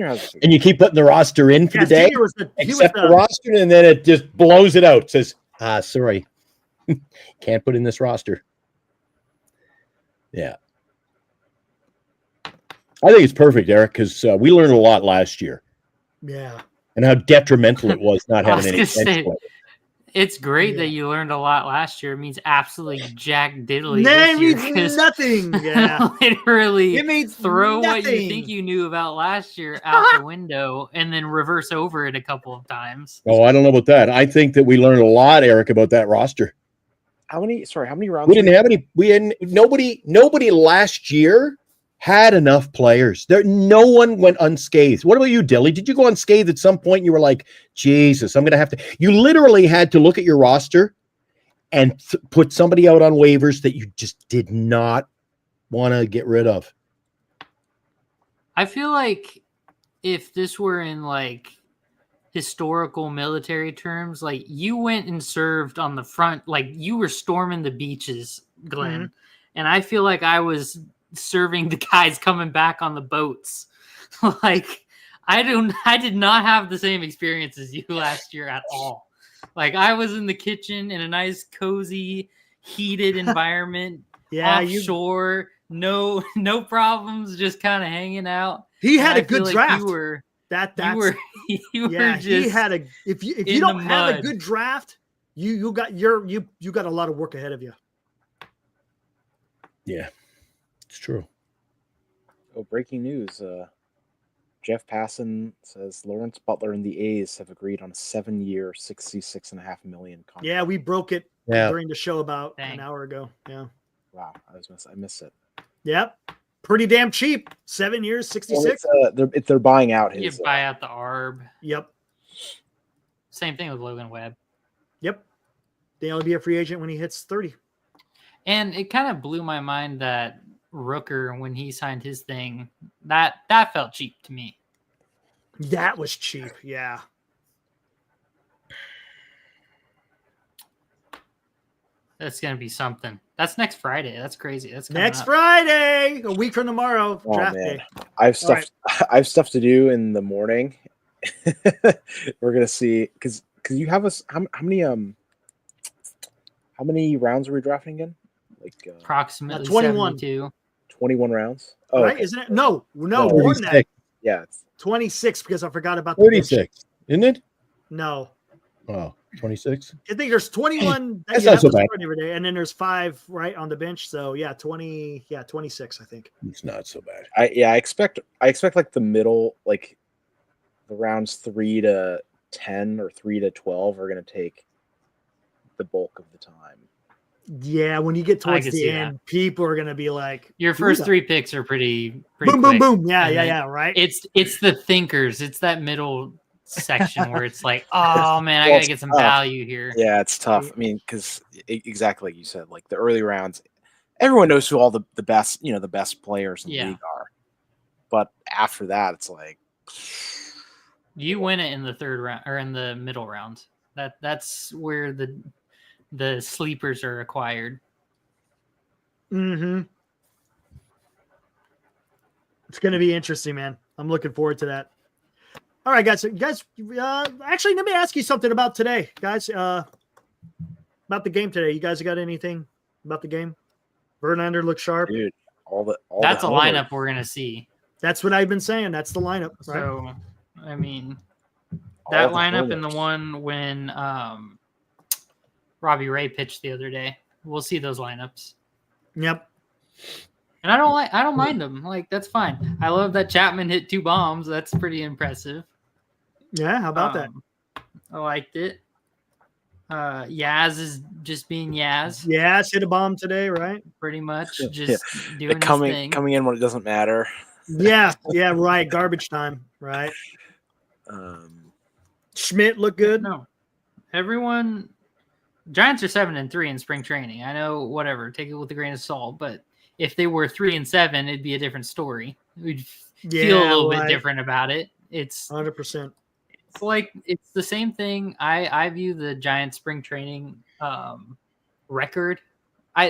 has And you keep putting the roster in for the day, Senior was accept the roster, and then it just blows it out. Says, sorry, can't put in this roster. Yeah. I think it's perfect, Eric, because we learned a lot last year. Yeah. And how detrimental it was not I having was any gonna bench say, players. It's great that you learned a lot last year. It means absolutely jack diddly That this year. means 'Cause nothing. Yeah. literally, It means throw what you nothing. think you knew about last year out the window and then reverse over it a couple of times. Oh, I don't know about that. I think that we learned a lot, Eric, about that roster. How many rounds? We didn't have any. We hadn't. Nobody last year had enough players. No one went unscathed. What about you, Dilly? Did you go unscathed at some point? You were like, Jesus, I'm going to have to. You literally had to look at your roster and put somebody out on waivers that you just did not want to get rid of. I feel like if this were in like historical military terms, like you went and served on the front, like you were storming the beaches, Glenn. Mm-hmm. And I feel like I was serving the guys coming back on the boats. Like I did not have the same experience as you last year at all. Like I was in the kitchen in a nice, cozy, heated environment, Yeah, offshore, no problems, just kind of hanging out. He had And a I feel good like draft. You were You were just he had a if you in don't the have a mud. good draft, you got a lot of work ahead of you. Yeah, it's true. Oh, breaking news. Jeff Passan says Lawrence Butler and the A's have agreed on a 7-year, $66.5 million contract. Yeah, we broke it during the show about an hour ago. Yeah. Wow, I missed it. Yep. Pretty damn cheap. 7 years, 66. Well, they're buying out You his. buy out the ARB. Yep. Same thing with Logan Webb. Yep. They'll be a free agent when he hits 30. And it kind of blew my mind that Rooker, when he signed his thing, that felt cheap to me. That was cheap. Yeah. That's gonna be something. That's next Friday. That's crazy. That's coming Next up. Friday, a week from tomorrow, Oh, draft man. day. I have stuff to do in the morning. We're gonna see because you have us. How many rounds are we drafting again? Like Approximately 21. 72. 21 rounds. Oh, Right? okay. Isn't it? No, more than that. 36. Yeah, it's 26 because I forgot about the 36, isn't it? No. Oh, 26. I think there's 21 that That's you not have so to bad. start every day, and then there's 5 right on the bench. So yeah, 26, I think. It's not so bad. I expect like the middle, like the rounds 3 to 10 or 3 to 12 are gonna take the bulk of the time. Yeah, when you get towards can the see end, people are gonna be like, Your "Who first the- 3 picks are pretty boom, quick. boom, boom." Yeah, And yeah, then yeah. Right. It's the thinkers. It's that middle section where it's like, oh man, I Well, gotta it's get some tough. value here. Yeah, it's tough. I mean, because exactly like you said, like the early rounds, everyone knows who all the best, the best players in the league are. But after that, it's like You win it in the third round or in the middle round. That's where the sleepers are acquired. Mm-hmm. It's gonna be interesting, man. I'm looking forward to that. All right, guys. Actually, let me ask you something about today, guys. About the game today. You guys got anything about the game? Verlander looks sharp. dude, That's the a homers. lineup we're gonna see. That's what I've been saying. That's the lineup, right? So, I mean, All that the lineup and the homers. one when Robbie Ray pitched the other day. We'll see those lineups. Yep. And I don't mind them. Like that's fine. I love that Chapman hit 2 bombs. That's pretty impressive. Yeah. How about that? I liked it. Yaz is just being Yaz, Yeah, hit a bomb today, right? pretty much, Yeah. just doing his coming thing. coming in when it doesn't matter. Yeah, right. Garbage time, right? Schmitt looked good. No, everyone. Giants are 7-3 in spring training. I know, whatever. Take it with a grain of salt, but if they were 3-7, it'd be a different story. We'd feel a little bit different about it. It's 100%. It's like it's the same thing. I view the Giants spring training record.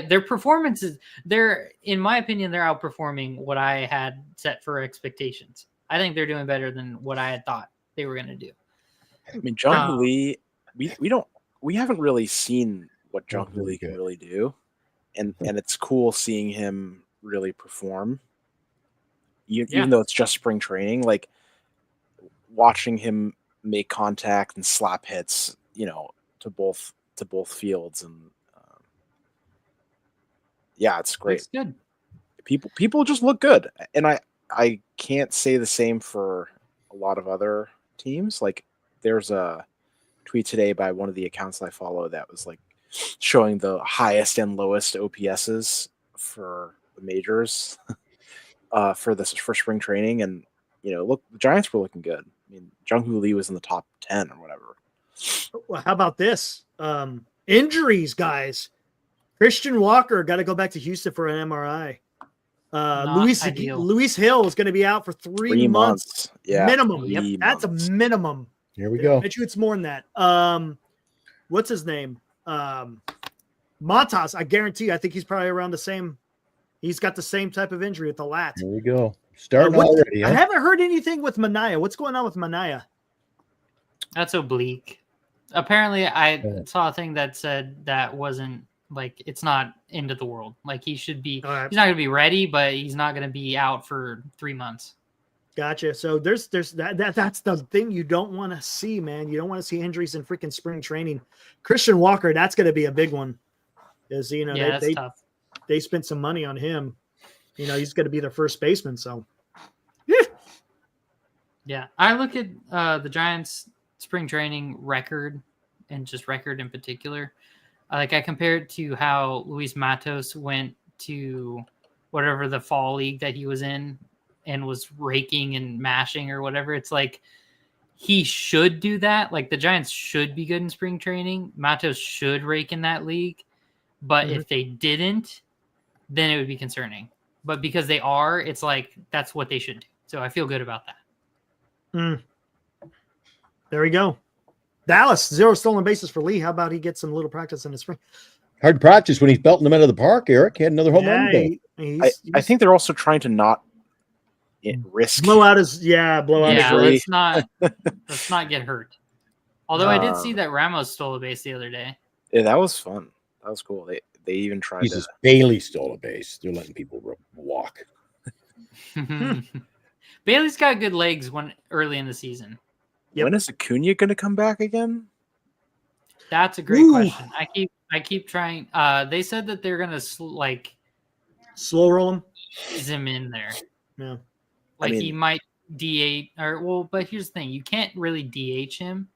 Their performances, in my opinion, they're outperforming what I had set for expectations. I think they're doing better than what I had thought they were going to do. I mean, Jung Lee, we haven't really seen what Jung Lee can really do, and it's cool seeing him really perform. Even though it's just spring training, like watching him make contact and slap hits, to both fields, and it's great. It's good. People just look good, and I can't say the same for a lot of other teams. Like there's a tweet today by one of the accounts I follow that was like showing the highest and lowest OPSs for the majors for spring training, and look, the Giants were looking good. I mean, Jung-Hoo Lee was in the top 10 or whatever. Well, how about this? Injuries, guys. Christian Walker got to go back to Houston for an MRI. Luis Hill is going to be out for 3 months. Yeah, minimum. Yep, that's a minimum. Here we go. I bet you it's more than that. What's his name? Montas. I guarantee. I think he's probably around the same. He's got the same type of injury with the lat. Here we go. Starting already. I haven't heard anything with Manaea. What's going on with Manaea? That's oblique. Apparently, I saw a thing that said that wasn't like it's not end of the world. Like he should be. Right. He's not going to be ready, but he's not going to be out for 3 months. Gotcha. So there's that's the thing you don't want to see, man. You don't want to see injuries in freaking spring training. Christian Walker, that's going to be a big one. Because that's tough. They spent some money on him. He's going to be their first baseman. So, yeah. I look at the Giants' spring training record, and just record in particular. I compare it to how Luis Matos went to whatever the fall league that he was in and was raking and mashing or whatever. It's like he should do that. Like the Giants should be good in spring training. Matos should rake in that league. But if they didn't, then it would be concerning. But because they are, it's like that's what they should do. So I feel good about that. There we go. Dallas, 0 stolen bases for Lee. How about he gets some little practice in the spring? Hard practice when he's belting them out of the park, Eric. He had another home run today. I think they're also trying to not risk blow out his let's not get hurt. Although I did see that Ramos stole a base the other day. Yeah, that was fun. That was cool. They even tried Jesus, Bailey stole a base. They're letting people walk. Bailey's got good legs early in the season. Yep. When is Acuna going to come back again? That's a great question. I keep trying. They said that they're going to slow roll him, ease him in there. Yeah. He might DH but here's the thing. You can't really DH him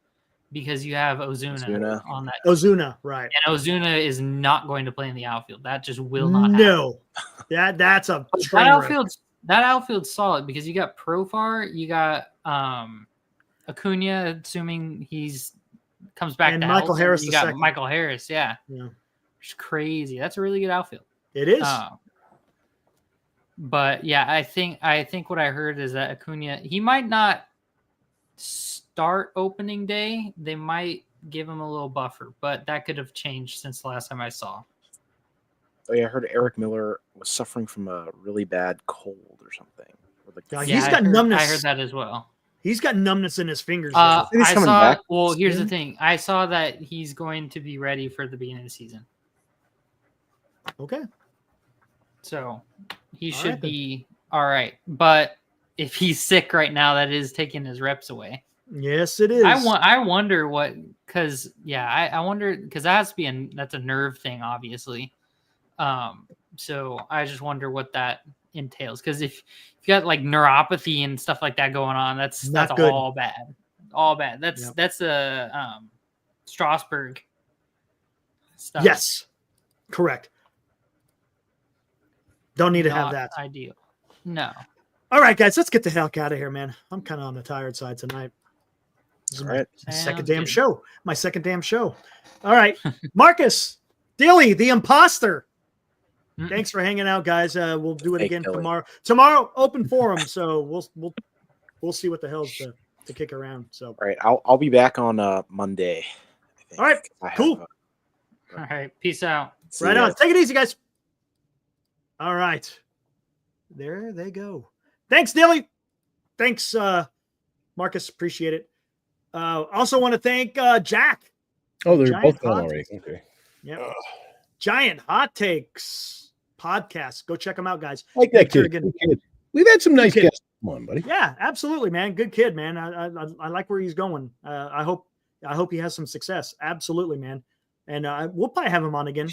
because you have Ozuna on that. Ozuna, right. And Ozuna is not going to play in the outfield. That just will not happen. No. That's a that outfield's solid because you got Profar, you got Acuna, assuming he's comes back, and to Michael health. Harris. You got Michael Harris, yeah. It's crazy. That's a really good outfield. It is. But yeah, I think what I heard is that Acuna, he might not start opening day. They might give him a little buffer, but that could have changed since the last time I saw. Oh yeah, I heard Eric Miller was suffering from a really bad cold or something. He's got numbness. I heard that as well. He's got numbness in his fingers. He's coming back. Well, here's the thing. I saw that he's going to be ready for the beginning of the season. Okay. So he should be all right. But if he's sick right now, that is taking his reps away. Yes, it is. I wonder what, because I wonder, because that has to be that's a nerve thing, obviously. So I just wonder what that entails, because if you got like neuropathy and stuff like that going on, that's good. all bad. That's a Strasburg stuff. Yes, correct. Don't need to have Not that. ideal. No. All right, guys, let's get the heck out of here, man. I'm kind of on the tired side tonight. This is All my right. second Sounds damn good. show. My second damn show. All right, Marcus, Dilly, the imposter. Mm-mm. Thanks for hanging out, guys. We'll do it Fake again Dilly. tomorrow. Tomorrow, open forum, so we'll see what the hell's to kick around. So, All right. I'll be back on Monday. I think. all right, I have, cool. All right. Peace out. see Right you on. guys. Take it easy, guys. All right, there they go. Thanks, Dilly. Thanks, Marcus. Appreciate it. Also want to thank Jack. Oh, they're Giant both gone hot. already. Okay. Yep. Giant Hot Takes podcast. Go check them out, guys. Like that Sure, kid. again. Good kid. We've had some nice kid. guests. Come on, buddy. Yeah, absolutely, man. Good kid, man. I like where he's going. I hope he has some success. Absolutely, man. And we'll probably have him on again.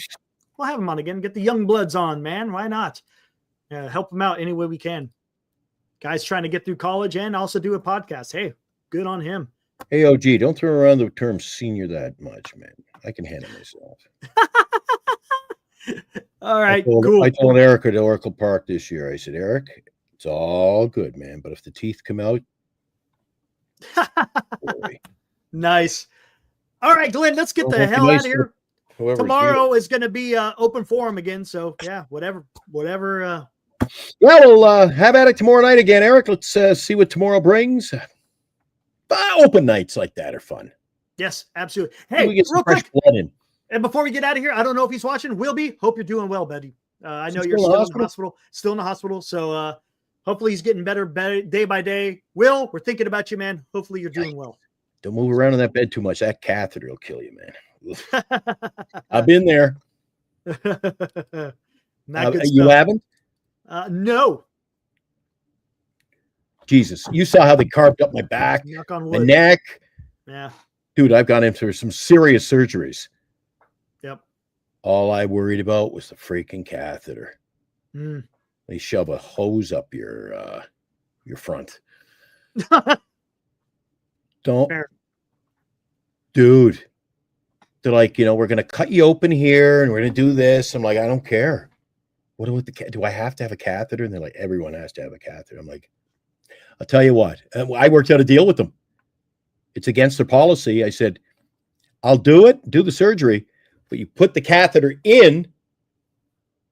We'll have him on again. Get the young bloods on, man. Why not? Help him out any way we can. Guys trying to get through college and also do a podcast. Hey, good on him. Hey, OG, don't throw around the term senior that much, man. I can handle myself. All right, I cool. told Eric at Oracle Park this year, I said, Eric, it's all good, man. But if the teeth come out, boy, Nice. All right, Glenn, let's get Well, the hope hell you out nice of here. whoever's Tomorrow is going to be open forum again. So yeah, whatever. Yeah, we'll have at it tomorrow night again, Eric. Let's see what tomorrow brings. Open nights like that are fun. Yes, absolutely. Maybe Hey, we get some real fresh quick, blood in. and before we get out of here, I don't know if he's watching. Will be. Hope you're doing well, buddy. I know Is he you're still in the still in the hospital. Still in the hospital. So hopefully he's getting better day by day. Will, we're thinking about you, man. Hopefully you're doing well. Don't move around in that bed too much. That catheter will kill you, man. I've been there. Not good You stuff. haven't? No. Jesus, you saw how they carved up my back, Knock on my wood. neck. Yeah. Dude, I've gone in for some serious surgeries. Yep. All I worried about was the freaking catheter. Mm. They shove a hose up your front. Don't, Fair. dude. They're like, we're gonna cut you open here, and we're gonna do this. I'm like, I don't care. What do I have to have a catheter? And they're like, everyone has to have a catheter. I'm like, I'll tell you what. I worked out a deal with them. It's against their policy. I said, I'll do the surgery, but you put the catheter in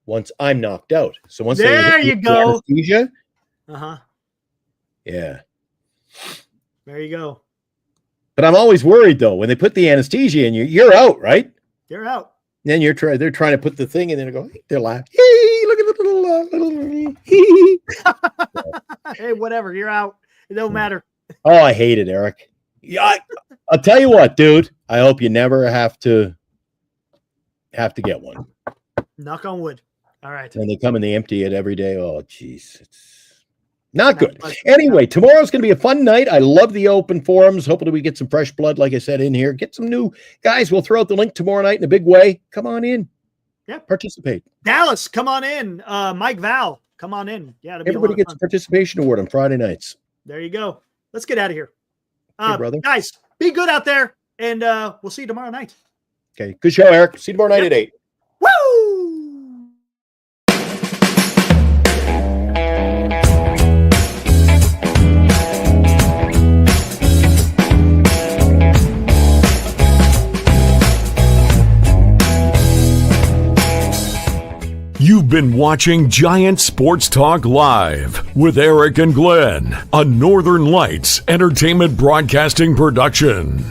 once I'm knocked out. So once There they hit you me with go. anesthesia, Uh-huh. yeah. There you go. But I'm always worried though, when they put the anesthesia in you, you're out, right? You're out. Then they're trying to put the thing in, and they go, they're laughing. Hey, look at the little. Hey, whatever. You're out. It don't matter. Oh, I hate it, Eric. Yeah, I'll tell you what, dude. I hope you never have to get one. Knock on wood. All right. And they come and they empty it every day. Oh, jeez, it's not good. Not- Anyway, tomorrow's going to be a fun night. I love the open forums. Hopefully, we get some fresh blood, like I said, in here. Get some new guys. We'll throw out the link tomorrow night in a big way. Come on in. Yeah. Participate. Dallas, come on in. Mike Val, come on in. Yeah, it'll be Everybody a lot gets of a fun. participation award on Friday nights. There you go. Let's get out of here. Okay, brother. Guys, be good out there, and we'll see you tomorrow night. Okay. Good show, Eric. See you tomorrow night at 8. Woo! You've been watching Giant Sports Talk Live with Eric and Glenn, a Northern Lights Entertainment Broadcasting production.